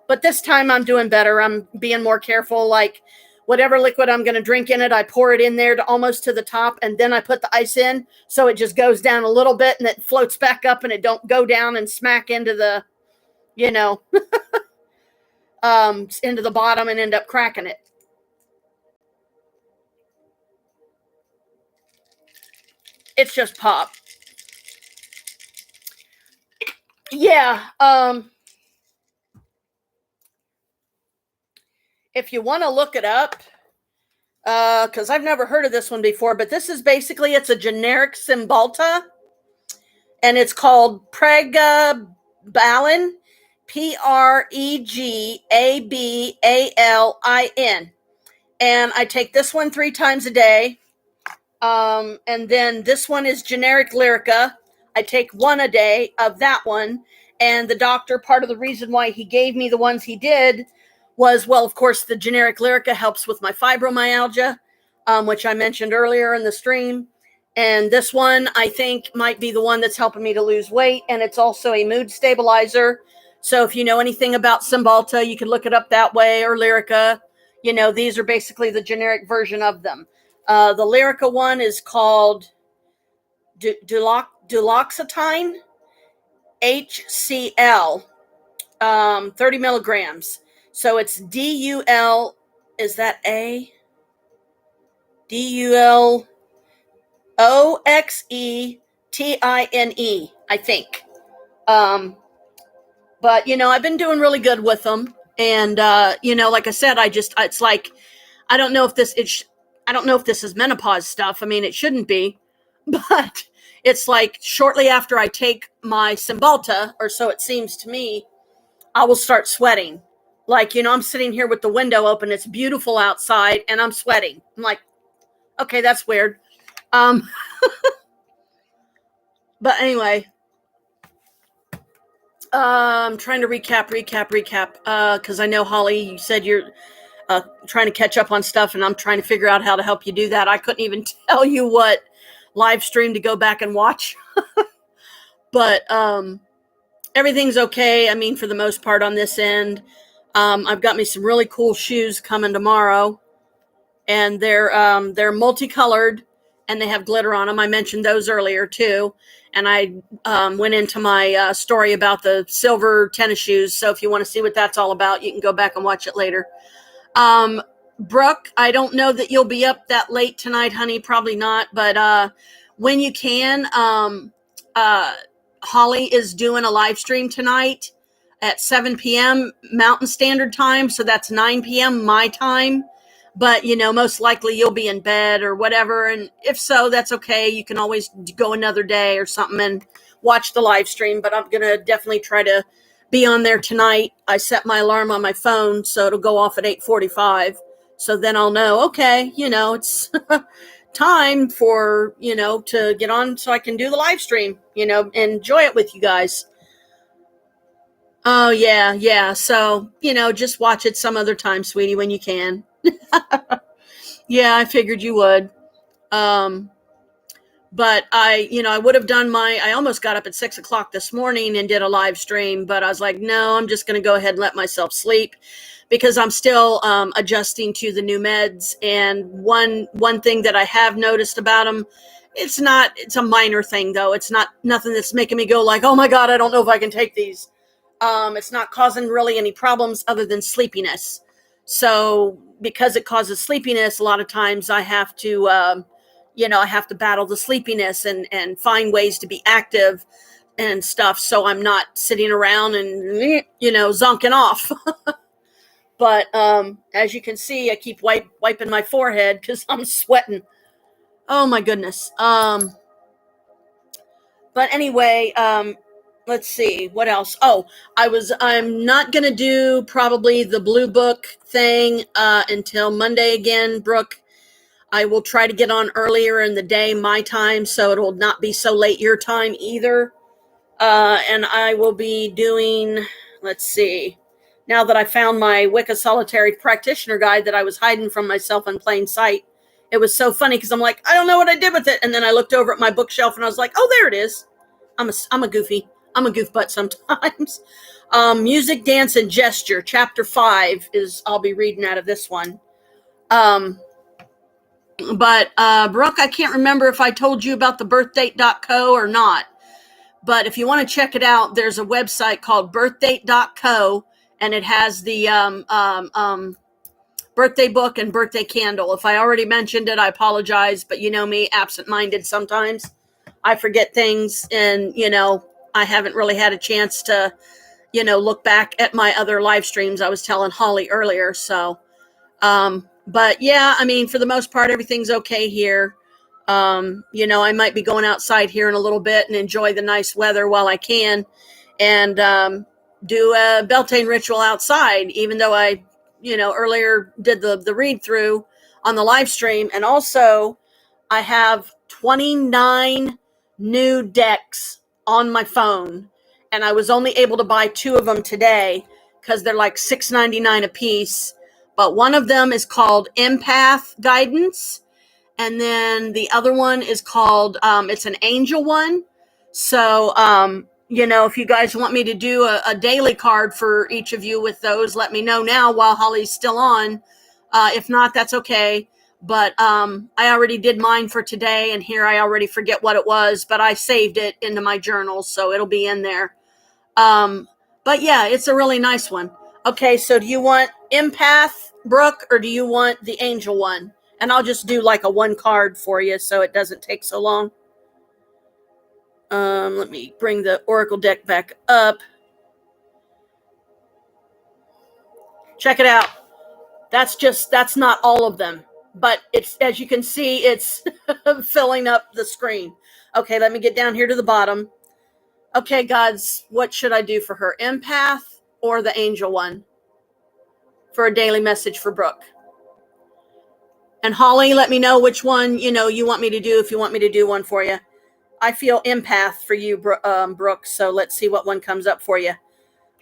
But this time I'm doing better. I'm being more careful. Like whatever liquid I'm going to drink in it, I pour it in there to almost to the top, and then I put the ice in so it just goes down a little bit and it floats back up and it don't go down and smack into the, into the bottom and end up cracking it. It's just pop. Yeah. If you want to look it up, because I've never heard of this one before, but this is basically, it's a generic Cymbalta, and it's called Pregabalin, Pregabalin. And I take this one 3 times a day. And then this one is generic Lyrica. I take 1 a day of that one. And the doctor, part of the reason why he gave me the ones he did was, well, of course, the generic Lyrica helps with my fibromyalgia, which I mentioned earlier in the stream. And this one, I think, might be the one that's helping me to lose weight. And it's also a mood stabilizer. So if you know anything about Cymbalta, you can look it up that way, or Lyrica. These are basically the generic version of them. The Lyrica one is called duloxetine. HCl, 30 milligrams. So it's DUL, is that A? DULOXETINE, I think. But, I've been doing really good with them. And, like I said, it's like, I don't know if this is menopause stuff. I mean, it shouldn't be, but it's like shortly after I take my Cymbalta, or so it seems to me, I will start sweating. Like, I'm sitting here with the window open. It's beautiful outside and I'm sweating. I'm like, okay, that's weird. But anyway, I'm trying to recap, because I know, Holly, you said you're trying to catch up on stuff, and I'm trying to figure out how to help you do that. I couldn't even tell you what live stream to go back and watch. But everything's okay. I mean, for the most part on this end. I've got me some really cool shoes coming tomorrow, and they're multicolored and they have glitter on them. I mentioned those earlier too. And I went into my story about the silver tennis shoes. So if you want to see what that's all about, you can go back and watch it later. Brooke, I don't know that you'll be up that late tonight, honey. Probably not. But when you can, Holly is doing a live stream tonight at 7 p.m. Mountain Standard Time. So that's 9 p.m. my time. But, most likely you'll be in bed or whatever. And if so, that's okay. You can always go another day or something and watch the live stream. But I'm going to definitely try to be on there tonight. I set my alarm on my phone, so it'll go off at 8:45. So then I'll know, okay, it's time for, to get on so I can do the live stream, and enjoy it with you guys. Oh, yeah. So, just watch it some other time, sweetie, when you can. Yeah, I figured you would. But I would have done I almost got up at 6:00 this morning and did a live stream, but I was like, no, I'm just going to go ahead and let myself sleep because I'm still adjusting to the new meds. And one thing that I have noticed about them, it's a minor thing though. It's nothing that's making me go like, oh my God, I don't know if I can take these. It's not causing really any problems other than sleepiness. So because it causes sleepiness, a lot of times I have to, I have to battle the sleepiness and find ways to be active and stuff. So I'm not sitting around and, zonking off. But as you can see, I keep wiping my forehead because I'm sweating. Oh, my goodness. But anyway, let's see what else. Oh, I'm not going to do probably the blue book thing until Monday again, Brooke. I will try to get on earlier in the day, my time, so it will not be so late your time either. And I will be doing, let's see, now that I found my Wicca Solitary Practitioner guide that I was hiding from myself in plain sight. It was so funny because I'm like, I don't know what I did with it. And then I looked over at my bookshelf and I was like, oh, there it is. I'm a goofbutt sometimes. Music, Dance, and Gesture, Chapter 5 I'll be reading out of this one. But Brooke, I can't remember if I told you about the birthdate.co or not. But if you want to check it out, there's a website called birthdate.co, and it has the birthday book and birthday candle. If I already mentioned it, I apologize, but you know me, absent-minded sometimes. I forget things, and, I haven't really had a chance to, look back at my other live streams. I was telling Holly earlier, so... but yeah, I mean, for the most part, everything's okay here. I might be going outside here in a little bit and enjoy the nice weather while I can and, do a Beltaine ritual outside, even though I, earlier did the read through on the live stream. And also I have 29 new decks on my phone, and I was only able to buy 2 of them today because they're like $6.99 a piece. But one of them is called Empath Guidance. And then the other one is called, it's an angel one. So, if you guys want me to do a daily card for each of you with those, let me know now while Holly's still on. If not, that's okay. But I already did mine for today, and here I already forget what it was, but I saved it into my journal, so it'll be in there. But yeah, it's a really nice one. Okay, so do you want empath, Brooke, or do you want the angel one? And I'll just do like a one card for you so it doesn't take so long. Let me bring the oracle deck back up. Check it out. That's not all of them, but it's, as you can see, it's filling up the screen. Okay, let me get down here to the bottom. Okay, gods, what should I do for her? Empath or the angel one for a daily message for Brooke? And Holly, let me know which one, you want me to do, if you want me to do one for you. I feel empath for you, Brooke, so let's see what one comes up for you.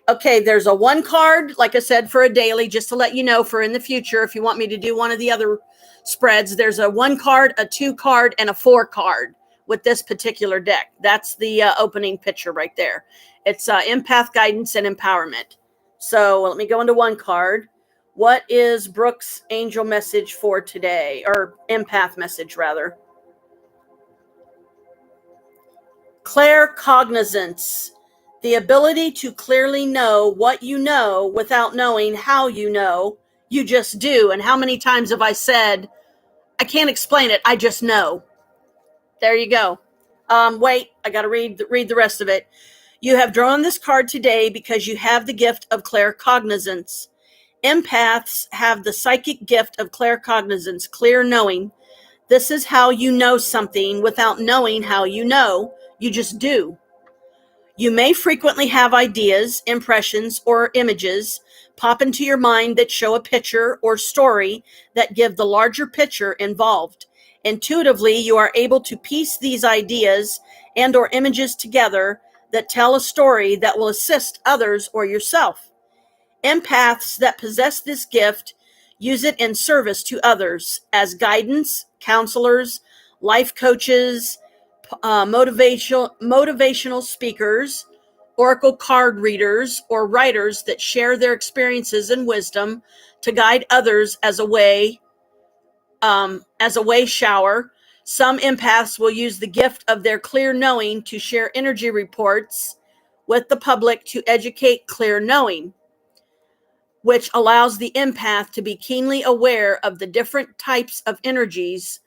Okay, there's a one card, like I said, for a daily, just to let you know for in the future, if you want me to do one of the other spreads, there's a one card, a two card, and a four card with this particular deck. That's the opening picture right there. It's empath guidance and empowerment. So let me go into one card. What is Brooke's angel message for today, or empath message rather? Claircognizance. The ability to clearly know what you know without knowing how you know. You just do. And how many times have I said, I can't explain it, I just know. There you go. Wait, I got to read the rest of it. You have drawn this card today because you have the gift of claircognizance. Empaths have the psychic gift of claircognizance, clear knowing. This is how you know something without knowing how you know. You just do. You may frequently have ideas, impressions, or images pop into your mind that show a picture or story that give the larger picture involved. Intuitively, you are able to piece these ideas and or images together that tell a story that will assist others or yourself. Empaths that possess this gift use it in service to others as guidance, counselors, life coaches, motivational speakers, oracle card readers, or writers that share their experiences and wisdom to guide others as a way shower. Some empaths will use the gift of their clear knowing to share energy reports with the public to educate clear knowing, which allows the empath to be keenly aware of the different types of energies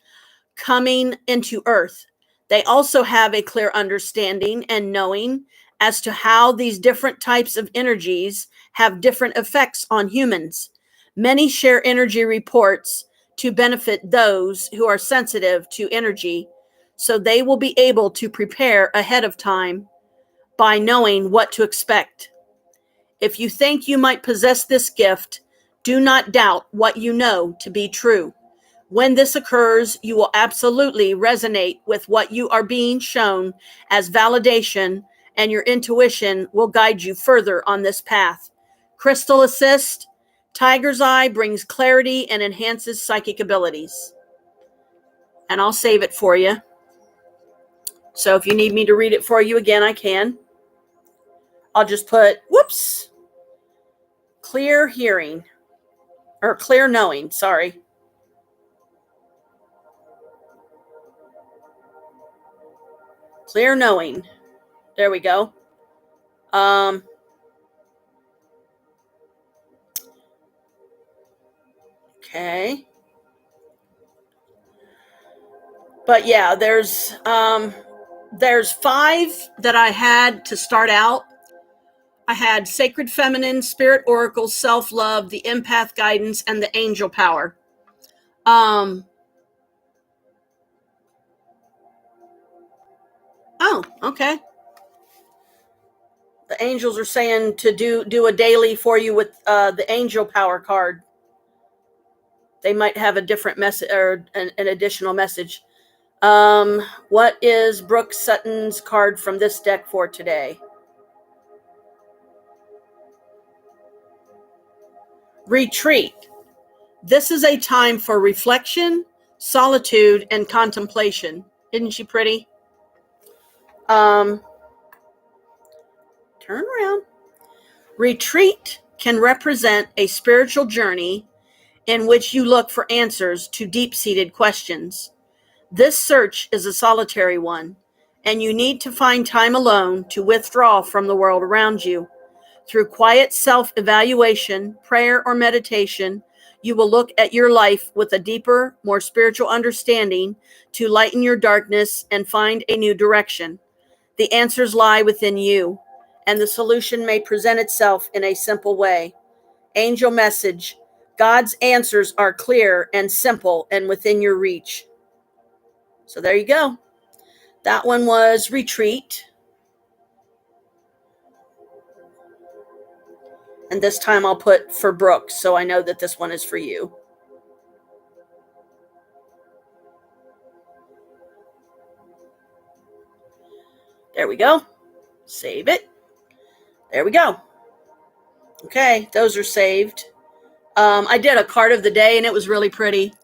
coming into Earth. They also have a clear understanding and knowing as to how these different types of energies have different effects on humans. Many share energy reports to benefit those who are sensitive to energy, so they will be able to prepare ahead of time by knowing what to expect. If you think you might possess this gift, do not doubt what you know to be true. When this occurs, you will absolutely resonate with what you are being shown as validation, and your intuition will guide you further on this path. Crystal Assist. Tiger's Eye brings clarity and enhances psychic abilities. And I'll save it for you. So if you need me to read it for you again, I can. I'll just put, clear hearing, or clear knowing, sorry. Clear knowing. There we go. Okay. But yeah, there's 5 that I had to start out. I had Sacred Feminine, Spirit Oracle, Self-Love, the Empath Guidance, and the Angel Power. Oh, okay. The angels are saying to do a daily for you with the Angel Power card. They might have a different message or an additional message. What is Brooke Sutton's card from this deck for today? Retreat. This is a time for reflection, solitude, and contemplation. Isn't she pretty? Turn around. Retreat can represent a spiritual journey in which you look for answers to deep-seated questions. This search is a solitary one, and you need to find time alone to withdraw from the world around you. Through quiet self-evaluation, prayer, or meditation, you will look at your life with a deeper, more spiritual understanding to lighten your darkness and find a new direction. The answers lie within you, and the solution may present itself in a simple way. Angel message: God's answers are clear and simple and within your reach. So there you go. That one was Retreat. And this time I'll put for Brooke, so I know that this one is for you. There we go. Save it. There we go. Okay, those are saved. I did a card of the day, and it was really pretty.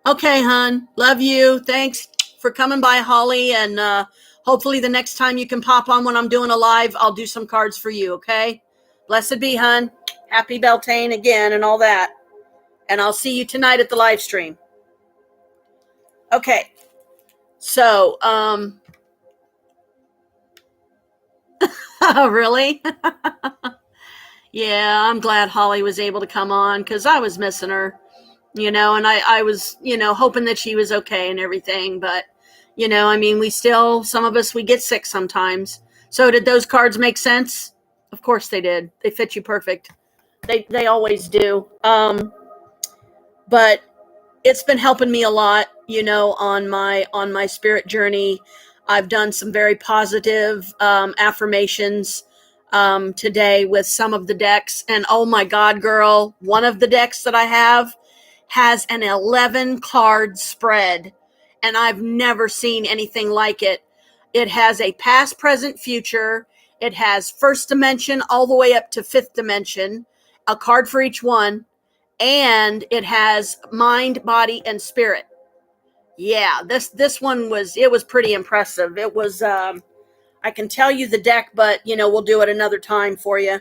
Okay, hon. Love you. Thanks for coming by, Holly. And hopefully the next time you can pop on when I'm doing a live, I'll do some cards for you, okay? Blessed be, hon. Happy Beltaine again and all that. And I'll see you tonight at the live stream. Okay. So, oh, really? Yeah, I'm glad Holly was able to come on because I was missing her, and I was, hoping that she was okay and everything. But, I mean, some of us, we get sick sometimes. So did those cards make sense? Of course they did. They fit you perfect. They always do. But it's been helping me a lot, on my spirit journey. I've done some very positive affirmations today with some of the decks. And oh my God, girl, one of the decks that I have has an 11 card spread. And I've never seen anything like it. It has a past, present, future. It has first dimension all the way up to fifth dimension, a card for each one. And it has mind, body, and spirit. Yeah, this one was pretty impressive. It was, I can tell you the deck, but, we'll do it another time for you.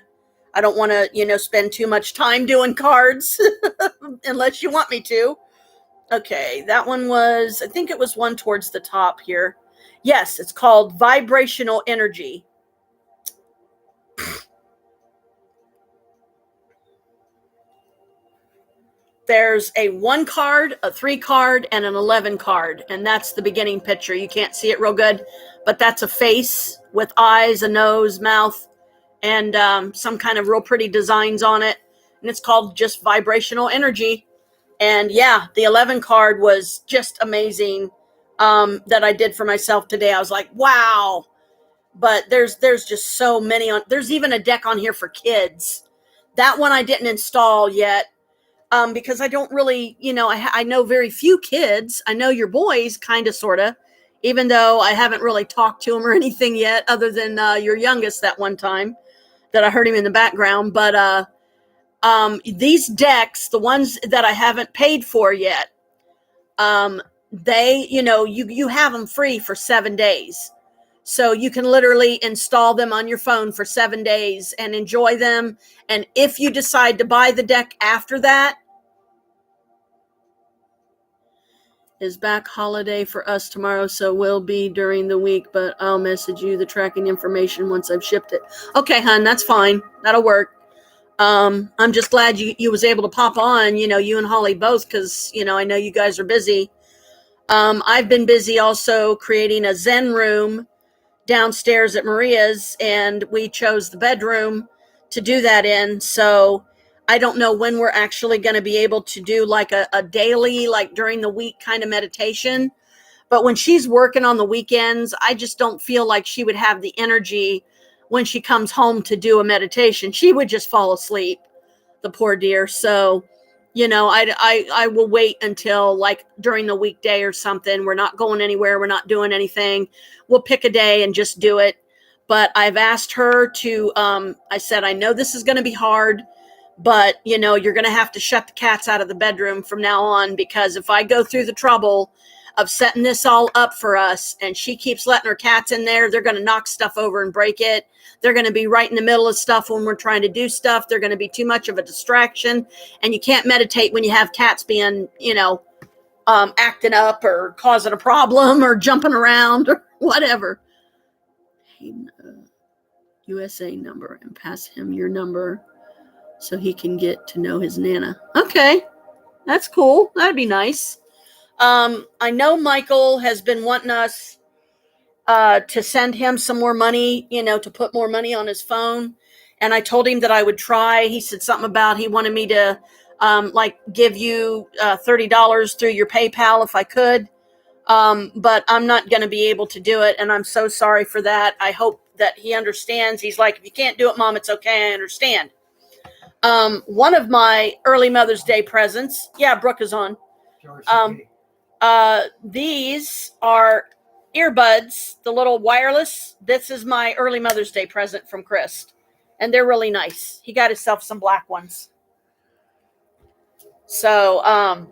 I don't want to, spend too much time doing cards unless you want me to. Okay, that one was, I think it was one towards the top here. Yes, it's called Vibrational Energy. There's a 1 card, a 3 card, and an 11 card. And that's the beginning picture. You can't see it real good, but that's a face with eyes, a nose, mouth, and some kind of real pretty designs on it. And it's called just Vibrational Energy. And yeah, the 11 card was just amazing that I did for myself today. I was like, wow. But there's just so many on. There's even a deck on here for kids. That one I didn't install yet. Because I don't really, I know very few kids. I know your boys, kind of, sort of, even though I haven't really talked to them or anything yet, other than your youngest that one time that I heard him in the background. But these decks, the ones that I haven't paid for yet, they, you have them free for 7 days. So you can literally install them on your phone for 7 days and enjoy them. And if you decide to buy the deck after that, is back holiday for us tomorrow, so will be during the week, but I'll message you the tracking information once I've shipped it. Okay, hon, that's fine. That'll work. I'm just glad you was able to pop on, you and Holly both, because, I know you guys are busy. I've been busy also creating a Zen room downstairs at Maria's, and we chose the bedroom to do that in. So I don't know when we're actually going to be able to do like a daily, like during the week kind of meditation. But when she's working on the weekends, I just don't feel like she would have the energy when she comes home to do a meditation. She would just fall asleep, the poor dear. So, I will wait until like during the weekday or something. We're not going anywhere. We're not doing anything. We'll pick a day and just do it. But I've asked her to, I said, I know this is going to be hard, but, you're going to have to shut the cats out of the bedroom from now on, because if I go through the trouble of setting this all up for us and she keeps letting her cats in there, they're going to knock stuff over and break it. They're going to be right in the middle of stuff when we're trying to do stuff. They're going to be too much of a distraction. And you can't meditate when you have cats being, acting up or causing a problem or jumping around. Whatever. Hey, USA number, and pass him your number so he can get to know his Nana. Okay, that's cool. That'd be nice. I know Michael has been wanting us to send him some more money, to put more money on his phone. And I told him that I would try. He said something about he wanted me to give you $30 through your PayPal if I could. But I'm not going to be able to do it. And I'm so sorry for that. I hope that he understands. He's like, if you can't do it, Mom, it's okay. I understand. One of my early Mother's Day presents. Yeah, Brooke is on. These are earbuds, the little wireless. This is my early Mother's Day present from Chris. And they're really nice. He got himself some black ones. So,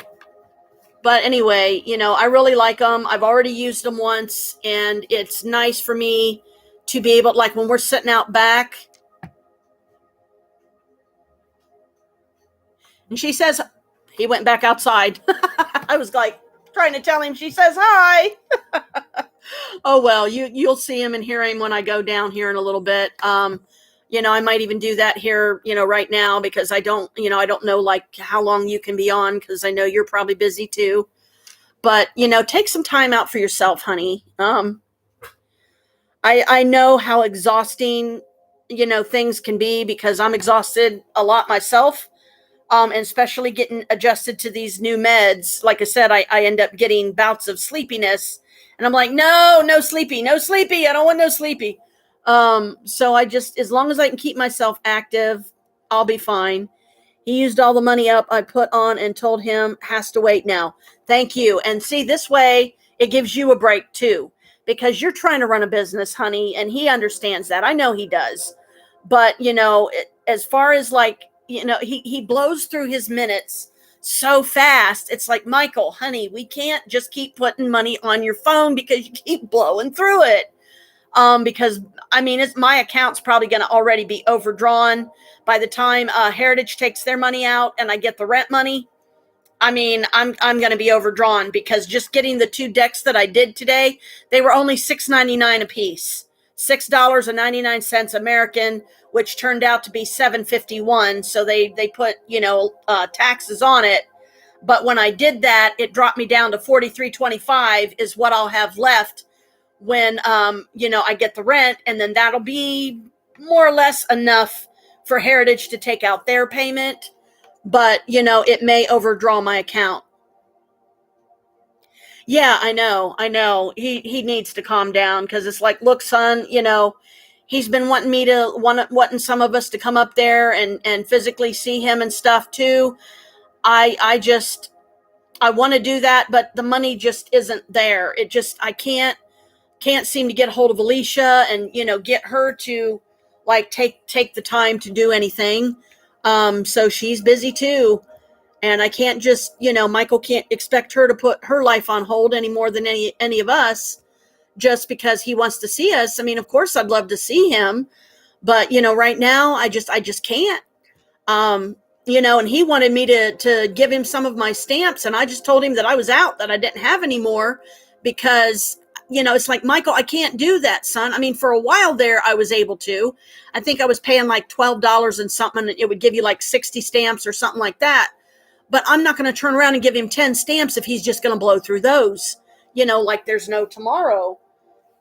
but anyway, I really like them. I've already used them once, and it's nice for me to be able, like when we're sitting out back. And she says, he went back outside. I was like trying to tell him, she says, hi. Oh, well, you'll see him and hear him when I go down here in a little bit. I might even do that here, right now, because I don't know like how long you can be on, because I know you're probably busy too. But, take some time out for yourself, honey. I know how exhausting, things can be, because I'm exhausted a lot myself. And especially getting adjusted to these new meds. Like I said, I end up getting bouts of sleepiness, and I'm like, no sleepy. I don't want no sleepy. So as long as I can keep myself active, I'll be fine. He used all the money up I put on and told him has to wait now. Thank you. And see, this way it gives you a break too, because you're trying to run a business, honey, and he understands that. I know he does. But, as far as like, he blows through his minutes so fast. It's like, Michael, honey, we can't just keep putting money on your phone because you keep blowing through it. Because my account's probably going to already be overdrawn by the time Heritage takes their money out and I get the rent money. I'm going to be overdrawn, because just getting the 2 decks that I did today, they were only $6.99 a piece. $6.99 American, which turned out to be $7.51. So they put, taxes on it. But when I did that, it dropped me down to $43.25 is what I'll have left when, I get the rent. And then that'll be more or less enough for Heritage to take out their payment. But, it may overdraw my account. Yeah, I know. He needs to calm down, because it's like, look, son, he's been wanting some of us to come up there and physically see him and stuff too. I want to do that, but the money just isn't there. I can't seem to get a hold of Alicia and, get her to like take the time to do anything. So she's busy too. And I can't just, Michael can't expect her to put her life on hold any more than any of us, just because he wants to see us. Of course I'd love to see him, but, right now I just can't. And he wanted me to give him some of my stamps, and I just told him that I was out, that I didn't have any more, because, it's like, Michael, I can't do that, son. For a while there, I was able to. I think I was paying like $12 and something. It would give you like 60 stamps or something like that. But I'm not going to turn around and give him 10 stamps if he's just going to blow through those, like there's no tomorrow.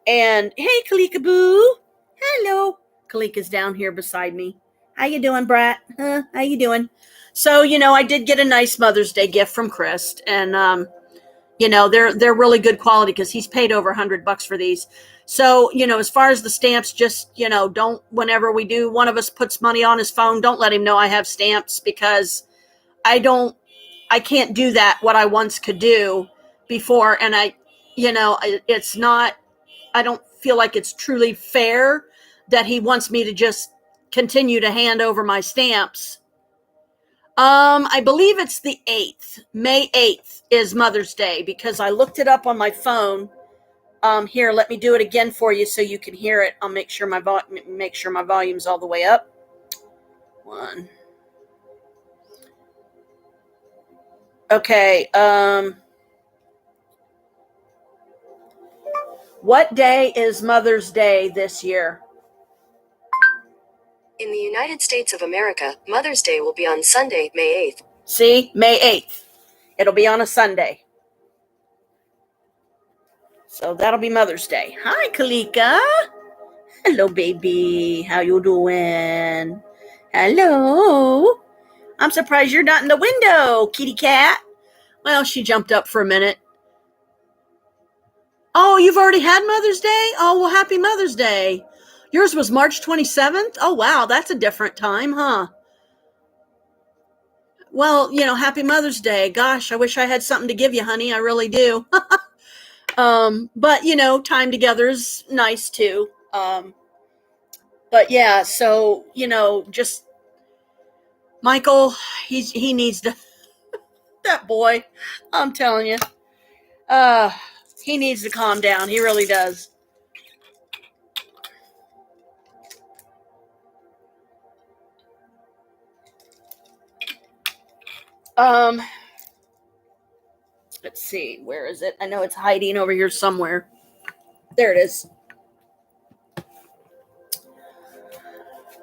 And hey, Kalika Boo. Hello. Kalika's down here beside me. How you doing, Brat? How you doing? So, I did get a nice Mother's Day gift from Chris, and they're really good quality, because he's paid over $100 for these. So, as far as the stamps, just, don't, whenever we do, one of us puts money on his phone, don't let him know I have stamps, because I can't do that what I once could do before. And it's not, I don't feel like it's truly fair that he wants me to just continue to hand over my stamps. I believe it's the 8th. May 8th is Mother's Day, because I looked it up on my phone. Here, let me do it again for you so you can hear it. I'll make sure my volume's all the way up. One. Okay. What day is Mother's Day this year? In the United States of America, Mother's Day will be on Sunday, May 8th. See, May 8th. It'll be on a Sunday. So that'll be Mother's Day. Hi, Kalika. Hello, baby. How you doing? Hello. I'm surprised you're not in the window, kitty cat. Well, she jumped up for a minute. Oh, you've already had Mother's Day? Oh, well, happy Mother's Day. Yours was March 27th? Oh, wow, that's a different time, huh? Well, happy Mother's Day. Gosh, I wish I had something to give you, honey. I really do. But, time together is nice, too. But, yeah, so, just Michael, he needs to, that boy, I'm telling you, he needs to calm down. He really does. Let's see, where is it? I know it's hiding over here somewhere. There it is.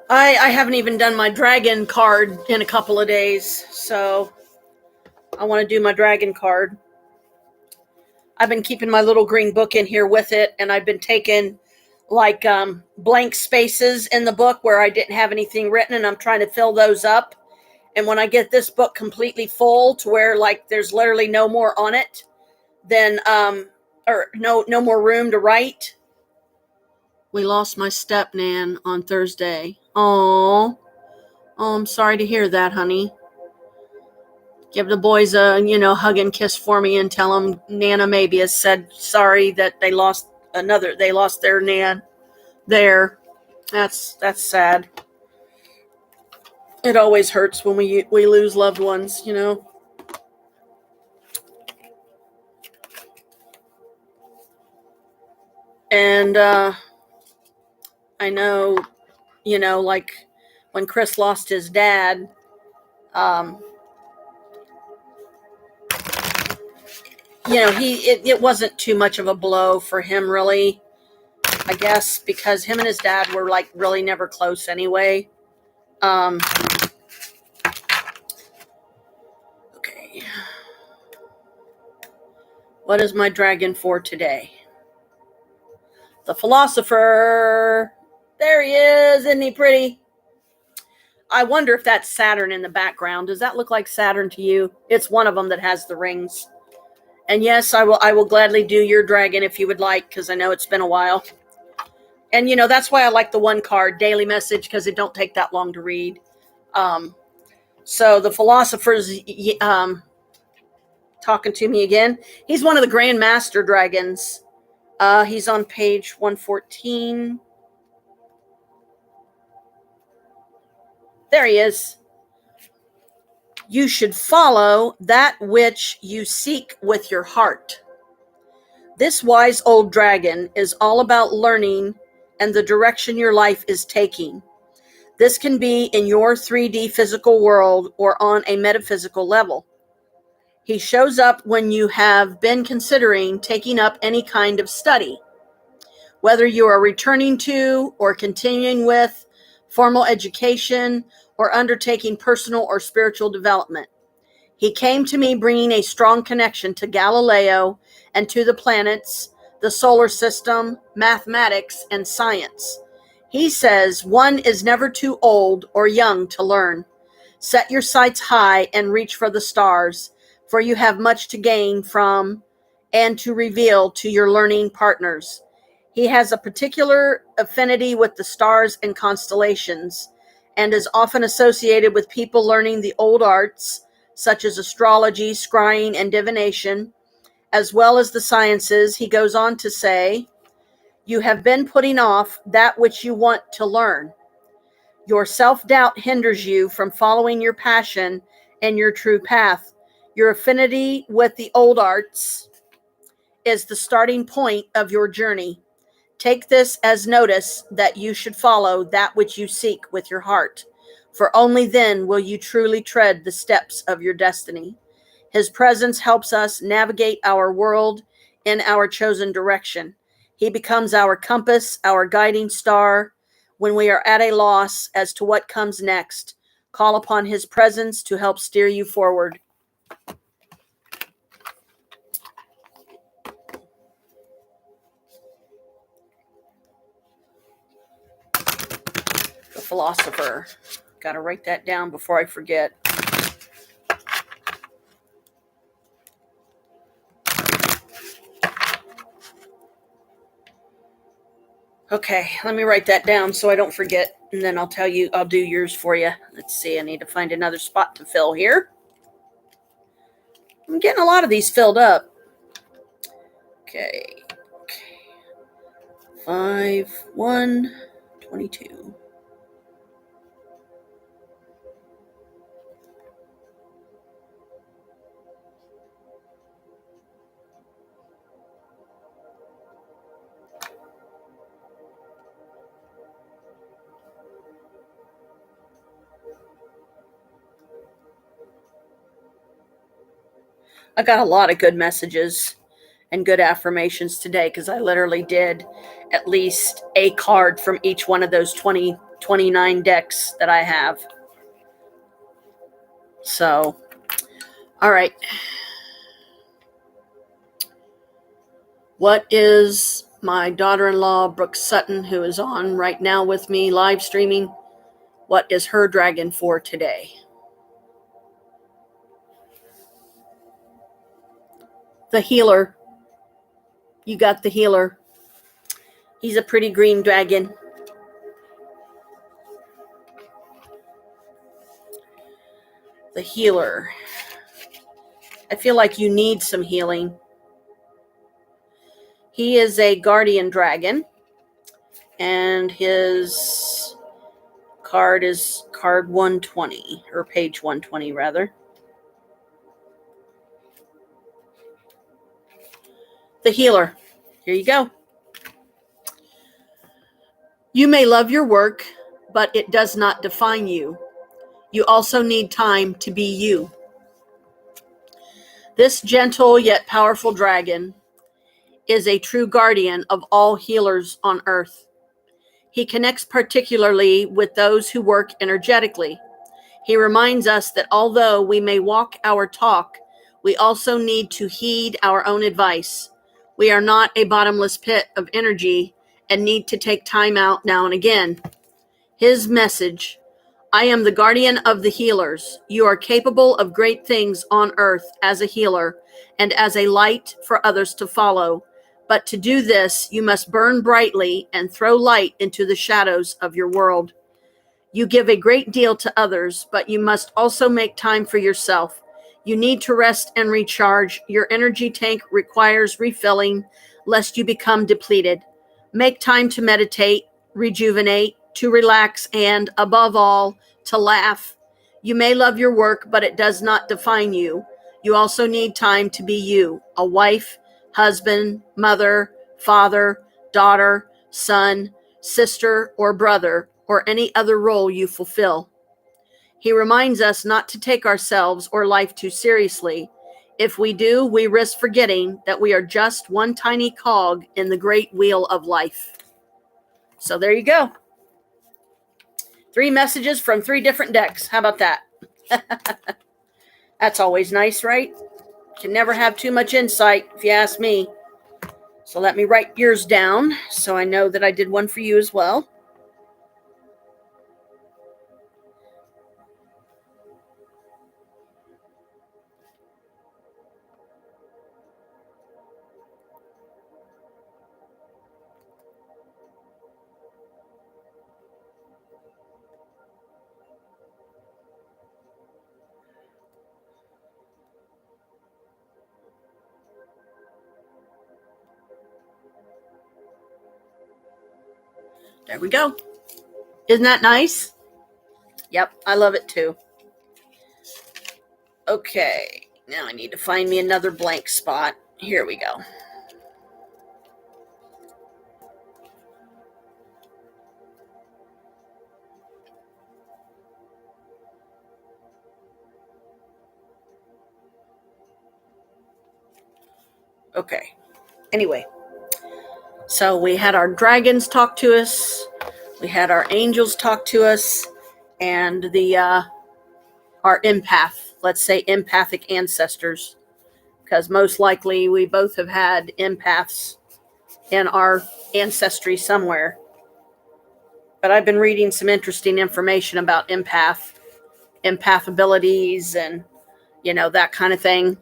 I haven't even done my dragon card in a couple of days, so I want to do my dragon card. I've been keeping my little green book in here with it, and I've been taking like blank spaces in the book where I didn't have anything written, and I'm trying to fill those up. And when I get this book completely full to where like there's literally no more on it, then or no more room to write. We lost my step-nan on Thursday. Oh, I'm sorry to hear that, honey. Give the boys a, hug and kiss for me and tell them Nana maybe has said sorry that they lost their nan there. That's sad. It always hurts when we lose loved ones, And I know, like when Chris lost his dad, it wasn't too much of a blow for him, really, I guess, because him and his dad were like really never close anyway. Okay. What is my dragon for today? The philosopher. There he is. Isn't he pretty? I wonder if that's Saturn in the background. Does that look like Saturn to you? It's one of them that has the rings. And yes, I will gladly do your dragon if you would like, because I know it's been a while. And, that's why I like the one card, Daily Message, because it don't take that long to read. So the philosopher's talking to me again. He's one of the Grand Master dragons. He's on page 114. There he is. You should follow that which you seek with your heart. This wise old dragon is all about learning and the direction your life is taking. This can be in your 3D physical world or on a metaphysical level. He shows up when you have been considering taking up any kind of study, whether you are returning to or continuing with formal education or undertaking personal or spiritual development. He came to me bringing a strong connection to Galileo and to the planets, the solar system, mathematics, and science. He says one is never too old or young to learn. Set your sights high and reach for the stars, for you have much to gain from and to reveal to your learning partners. He has a particular affinity with the stars and constellations, and is often associated with people learning the old arts, such as astrology, scrying, and divination, as well as the sciences. He goes on to say, you have been putting off that which you want to learn. Your self-doubt hinders you from following your passion and your true path. Your affinity with the old arts is the starting point of your journey. Take this as notice that you should follow that which you seek with your heart, for only then will you truly tread the steps of your destiny. His presence helps us navigate our world in our chosen direction. He becomes our compass, our guiding star. When we are at a loss as to what comes next, call upon his presence to help steer you forward. The philosopher. Got to write that down before I forget. Okay, let me write that down so I don't forget, and then I'll do yours for you. Let's see, I need to find another spot to fill here. I'm getting a lot of these filled up. Okay. 5, 1, 22. I got a lot of good messages and good affirmations today because I literally did at least a card from each one of those 29 decks that I have. So, all right. What is my daughter-in-law, Brooke Sutton, who is on right now with me live streaming? What is her dragon for today? The healer. You got the healer. He's a pretty green dragon. The healer. I feel like you need some healing. He is a guardian dragon, and his card is card 120, or page 120 rather. The healer. Here you go. You may love your work, but it does not define you. You also need time to be you. This gentle yet powerful dragon is a true guardian of all healers on earth. He connects particularly with those who work energetically. He reminds us that although we may walk our talk, we also need to heed our own advice. We are not a bottomless pit of energy and need to take time out now and again. His message: I am the guardian of the healers. You are capable of great things on earth as a healer and as a light for others to follow. But to do this, you must burn brightly and throw light into the shadows of your world. You give a great deal to others, but you must also make time for yourself. You need to rest and recharge. Your energy tank requires refilling, lest you become depleted. Make time to meditate, rejuvenate, to relax, and, above all, to laugh. You may love your work, but it does not define you. You also need time to be you, a wife, husband, mother, father, daughter, son, sister, or brother, or any other role you fulfill. He reminds us not to take ourselves or life too seriously. If we do, we risk forgetting that we are just one tiny cog in the great wheel of life. So there you go. 3 messages from 3 different decks. How about that? That's always nice, right? Can never have too much insight, if you ask me. So let me write yours down so I know that I did one for you as well. There we go. Isn't that nice? Yep, I love it too. Okay, now I need to find me another blank spot. Here we go. Okay. Anyway, So we had our dragons talk to us, we had our angels talk to us, and our let's say empathic ancestors, because most likely we both have had empaths in our ancestry somewhere. But I've been reading some interesting information about empath abilities and, that kind of thing.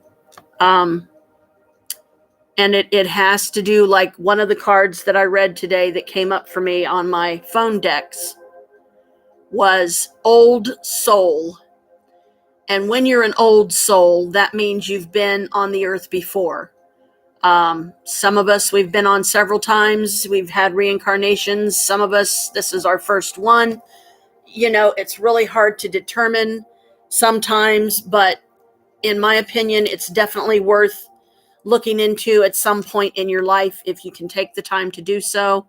And it has to do, like one of the cards that I read today that came up for me on my phone decks was old soul. And when you're an old soul, that means you've been on the earth before. Some of us, we've been on several times. We've had reincarnations. Some of us, this is our first one. It's really hard to determine sometimes, but in my opinion, it's definitely worth looking into at some point in your life if you can take the time to do so,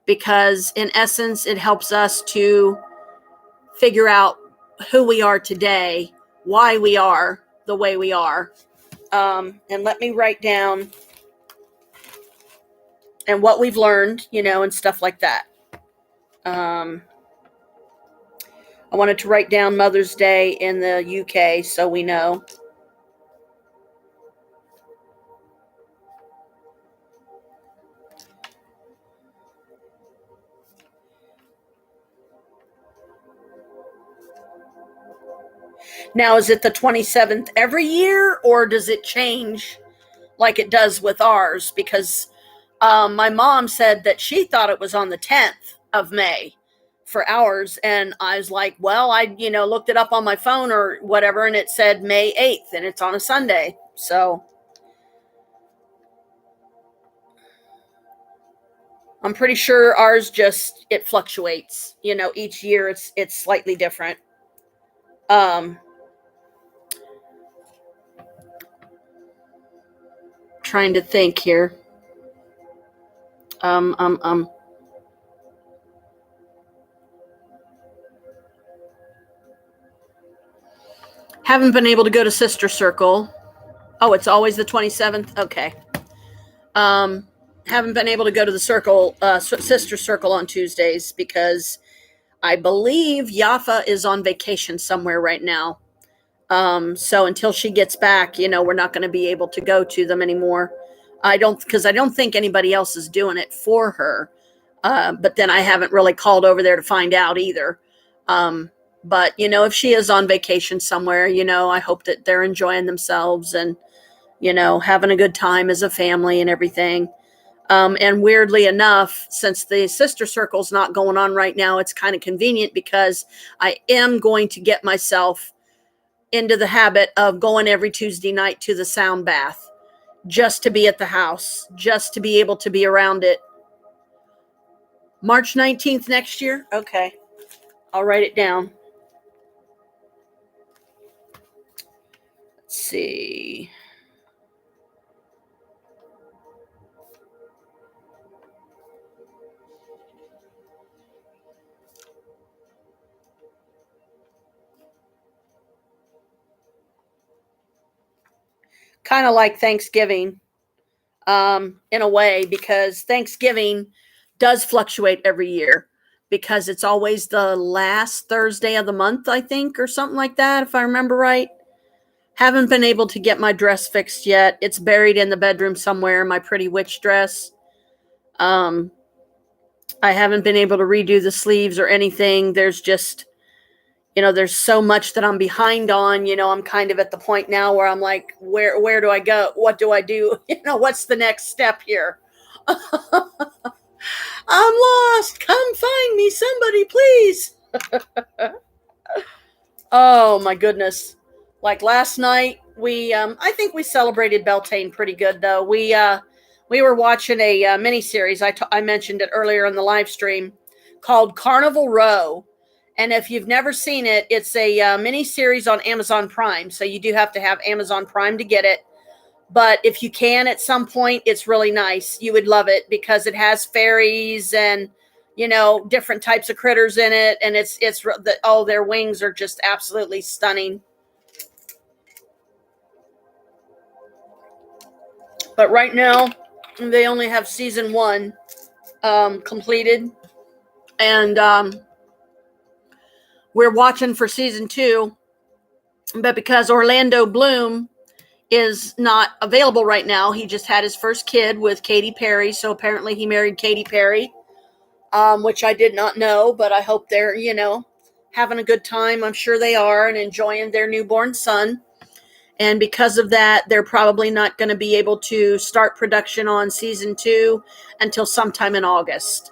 because in essence, it helps us to figure out who we are today, why we are the way we are. And let me write down and what we've learned, and stuff like that. I wanted to write down Mother's Day in the UK so we know. Now, is it the 27th every year, or does it change like it does with ours? Because my mom said that she thought it was on the 10th of May for ours. And I was like, well, I, looked it up on my phone or whatever, and it said May 8th, and it's on a Sunday. So I'm pretty sure ours it fluctuates, each year it's slightly different. Trying to think here. Haven't been able to go to Sister Circle. Oh, it's always the 27th? Okay. Haven't been able to go to the Sister Circle on Tuesdays because I believe Yafa is on vacation somewhere right now. So until she gets back, we're not going to be able to go to them anymore. Because I don't think anybody else is doing it for her. But then I haven't really called over there to find out either. But, if she is on vacation somewhere, I hope that they're enjoying themselves and, having a good time as a family and everything. And weirdly enough, since the Sister Circle's not going on right now, it's kind of convenient because I am going to get myself into the habit of going every Tuesday night to the sound bath just to be at the house, just to be able to be around it. March 19th next year? Okay. I'll write it down. Let's see. Kind of like Thanksgiving, in a way, because Thanksgiving does fluctuate every year because it's always the last Thursday of the month, I think, or something like that, if I remember right. Haven't been able to get my dress fixed yet. It's buried in the bedroom somewhere, my pretty witch dress. I haven't been able to redo the sleeves or anything. There's just, there's so much that I'm behind on. I'm kind of at the point now where I'm like, where do I go? What do I do? What's the next step here? I'm lost. Come find me, somebody, please. Oh my goodness. Like last night, I think we celebrated Beltaine pretty good though. We were watching a mini series. I mentioned it earlier in the live stream called Carnival Row. And if you've never seen it, it's a mini series on Amazon Prime. So you do have to have Amazon Prime to get it. But if you can at some point, it's really nice. You would love it because it has fairies and, different types of critters in it. And their wings are just absolutely stunning. But right now, they only have season 1. completed, and we're watching for season 2. But because Orlando Bloom is not available right now, he just had his first kid with Katy Perry, so apparently he married Katy Perry, which I did not know, but I hope they're, having a good time. I'm sure they are, and enjoying their newborn son. And because of that, they're probably not going to be able to start production on season 2 until sometime in August.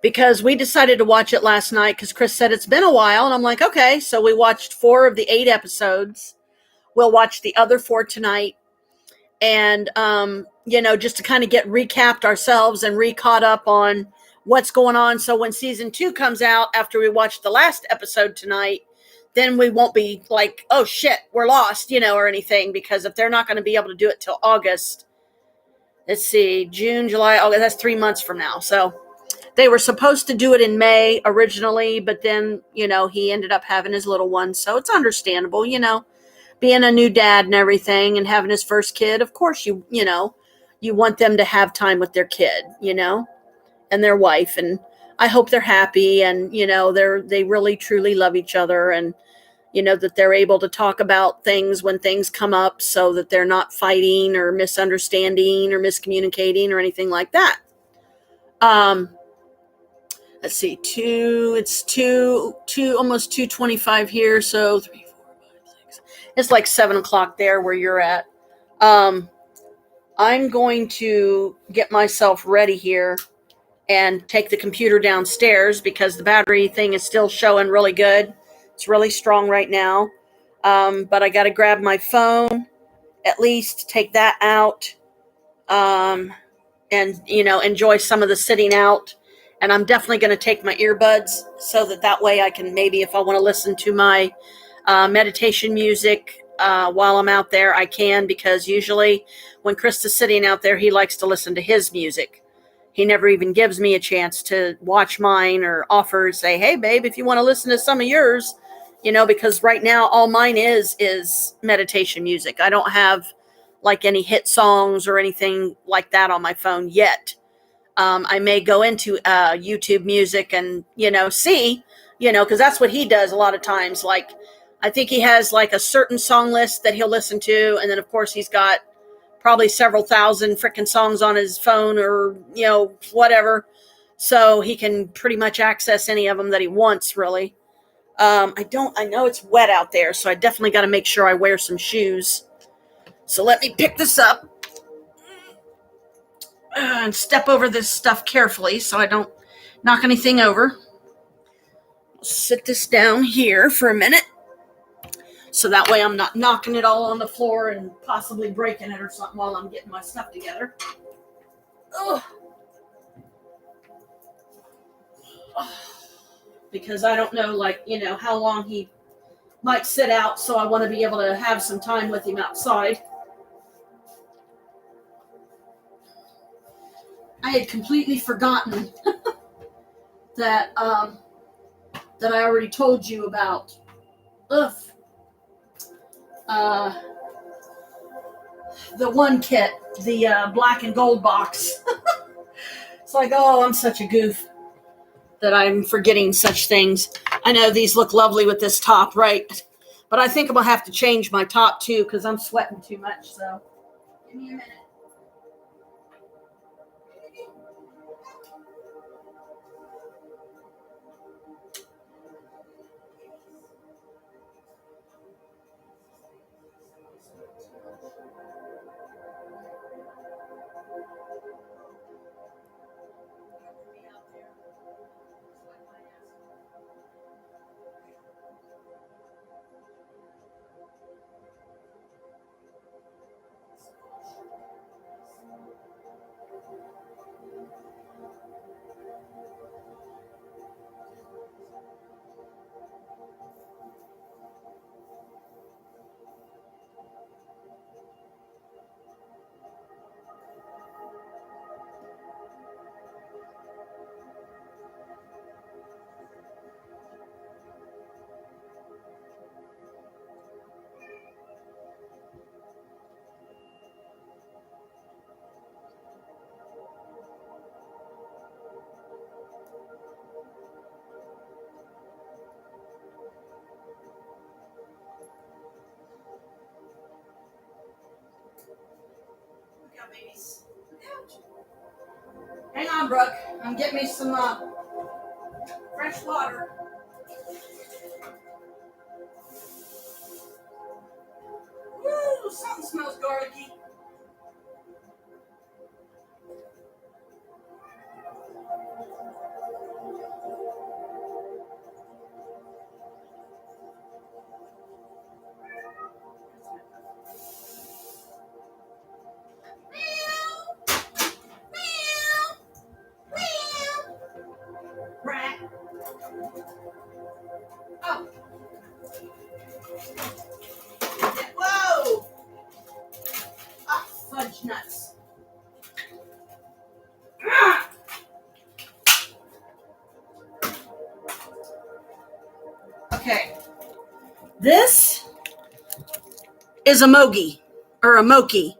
Because we decided to watch it last night because Chris said it's been a while, and I'm like, okay. So we watched 4 of the 8 episodes. We'll watch the other 4 tonight. And, just to kind of get recapped ourselves and re-caught up on what's going on. So when season 2 comes out after we watch the last episode tonight, then we won't be like, oh shit, we're lost, or anything. Because if they're not going to be able to do it till August, let's see, June, July, August, that's 3 months from now. So they were supposed to do it in May originally, but then, he ended up having his little one. So it's understandable, being a new dad and everything and having his first kid. Of course, you want them to have time with their kid, and their wife. And I hope they're happy, and, they really truly love each other, and, that they're able to talk about things when things come up, so that they're not fighting or misunderstanding or miscommunicating or anything like that. Let's see, it's almost 2:25 here. So 3, 4, 5, 6. It's like 7:00 there where you're at. I'm going to get myself ready here and take the computer downstairs because the battery thing is still showing really good. It's really strong right now. But I got to grab my phone, at least take that out, and, enjoy some of the sitting out. And I'm definitely going to take my earbuds so that way I can, maybe if I want to listen to my meditation music while I'm out there, I can, because usually when Chris is sitting out there, he likes to listen to his music. He never even gives me a chance to watch mine or offer, say, hey, babe, if you want to listen to some of yours, because right now all mine is meditation music. I don't have like any hit songs or anything like that on my phone yet. I may go into YouTube music and, see, because that's what he does a lot of times. Like, I think he has like a certain song list that he'll listen to. And then, of course, he's got probably several thousand freaking songs on his phone or, whatever. So he can pretty much access any of them that he wants, really. I know it's wet out there, so I definitely got to make sure I wear some shoes. So let me pick this up and step over this stuff carefully so I don't knock anything over. Sit this down here for a minute so that way I'm not knocking it all on the floor and possibly breaking it or something while I'm getting my stuff together. Ugh. Because I don't know, how long he might sit out, so I want to be able to have some time with him outside. I had completely forgotten that that I already told you about. Ugh. The one kit, the black and gold box. It's like, oh, I'm such a goof that I'm forgetting such things. I know these look lovely with this top, right? But I think I'm going to have to change my top too because I'm sweating too much. So give me a minute. out, babies. Look out. Hang on, Brooke. I'm getting me some fresh water. Woo, something smells garlicky. Rat. Oh. Whoa. Ah, fudge nuts. Ah. Okay. This is a mogi or a mochi.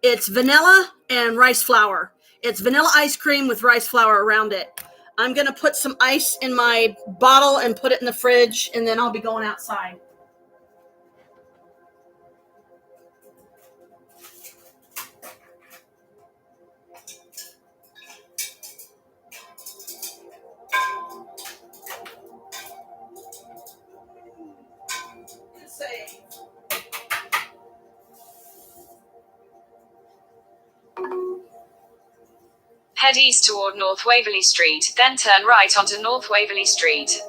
It's vanilla and rice flour. It's vanilla ice cream with rice flour around it. I'm going to put some ice in my bottle and put it in the fridge, and then I'll be going outside. Head east toward North Waverley Street, then turn right onto North Waverley Street.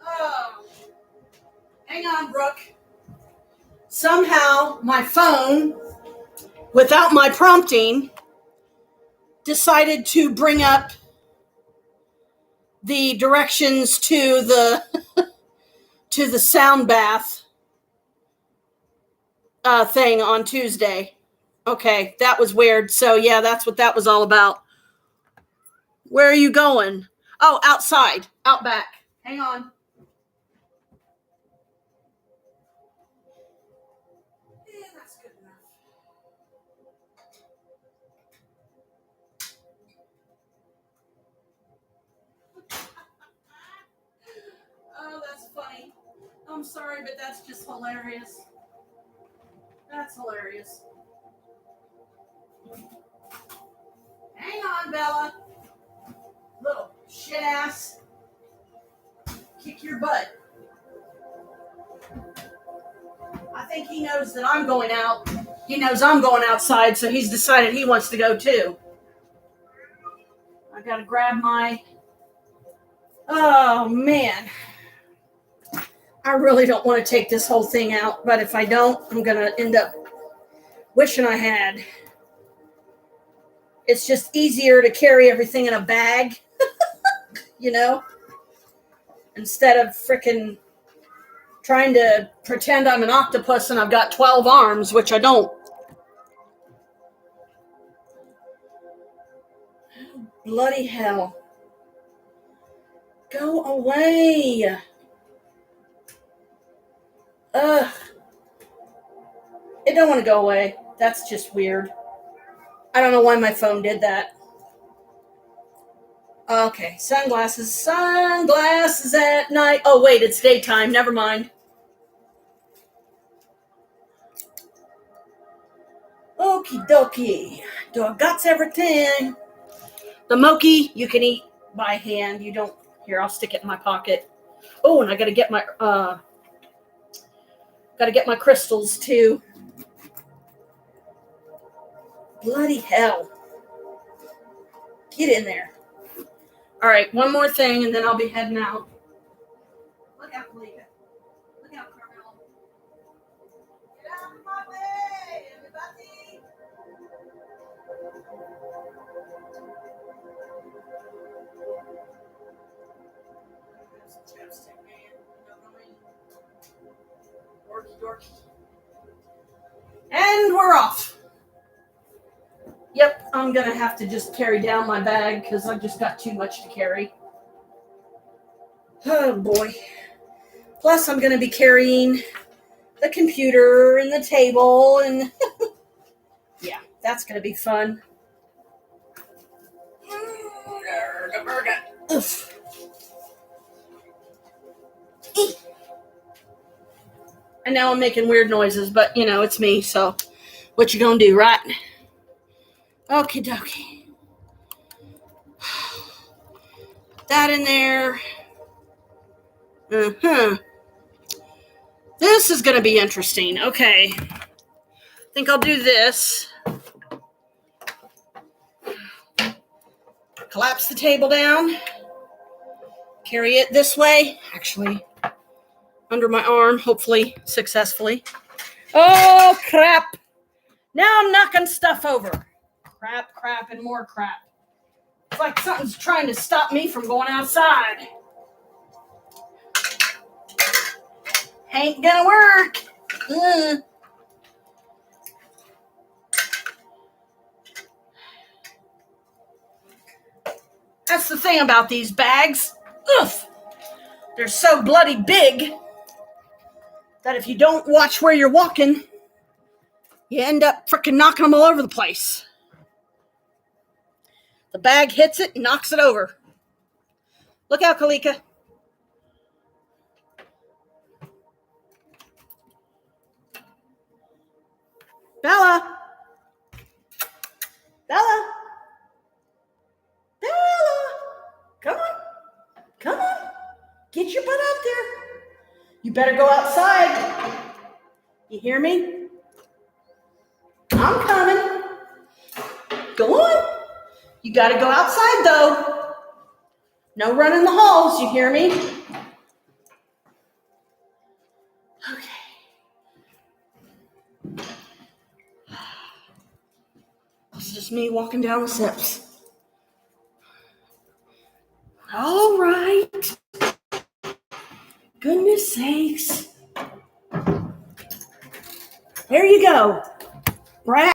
Oh. Hang on, Brooke. Somehow my phone, without my prompting, decided to bring up the directions to the to the sound bath thing on Tuesday. Okay, that was weird. So yeah, that's what that was all about. Where are you going? Oh, outside, out back. Hang on. Yeah, that's good enough. Oh, that's funny. I'm sorry, but that's just hilarious. That's hilarious. Hang on, Bella. Little shit ass. Kick your butt. I think he knows that I'm going out. He knows I'm going outside, so he's decided he wants to go too. I gotta grab my... Oh, man. I really don't want to take this whole thing out, but if I don't, I'm gonna end up wishing I had. It's just easier to carry everything in a bag, you know, instead of frickin' trying to pretend I'm an octopus and I've got 12 arms, which I don't. Bloody hell. Go away. Ugh. It don't want to go away. That's just weird. I don't know why my phone did that. Okay, sunglasses. Sunglasses at night. Oh, wait, it's daytime. Never mind. Okie dokie. Dog got everything. The mochi you can eat by hand. You don't. Here, I'll stick it in my pocket. Oh, and I gotta get my crystals too. Bloody hell. Get in there. All right, one more thing, and then I'll be heading out. Look out, Malika. Look out, Carmel. Get out of my way, everybody. Chapstick, man. You know what I mean? Dorky, dorky. And we're off. Yep, I'm going to have to just carry down my bag because I've just got too much to carry. Oh, boy. Plus, I'm going to be carrying the computer and the table, and yeah, that's going to be fun. I know I'm making weird noises, but it's me, so what you gonna do, right? Okie dokie. That in there. This is gonna be interesting. Okay. I think I'll do this. Collapse the table down. Carry it this way. Actually, under my arm, hopefully successfully. Oh, crap. Now I'm knocking stuff over. Crap, and more crap. It's like something's trying to stop me from going outside. Ain't gonna work. That's the thing about these bags. Oof. They're so bloody big that if you don't watch where you're walking, you end up freaking knocking them all over the place. The bag hits it and knocks it over. Look out, Kalika. Bella. Come on. Get your butt out there. You better go outside. You hear me? I'm coming. Go on. You got to go outside, though. No running the halls, you hear me? Okay. It's just me walking down the steps. All right. Goodness sakes. There you go. Brad.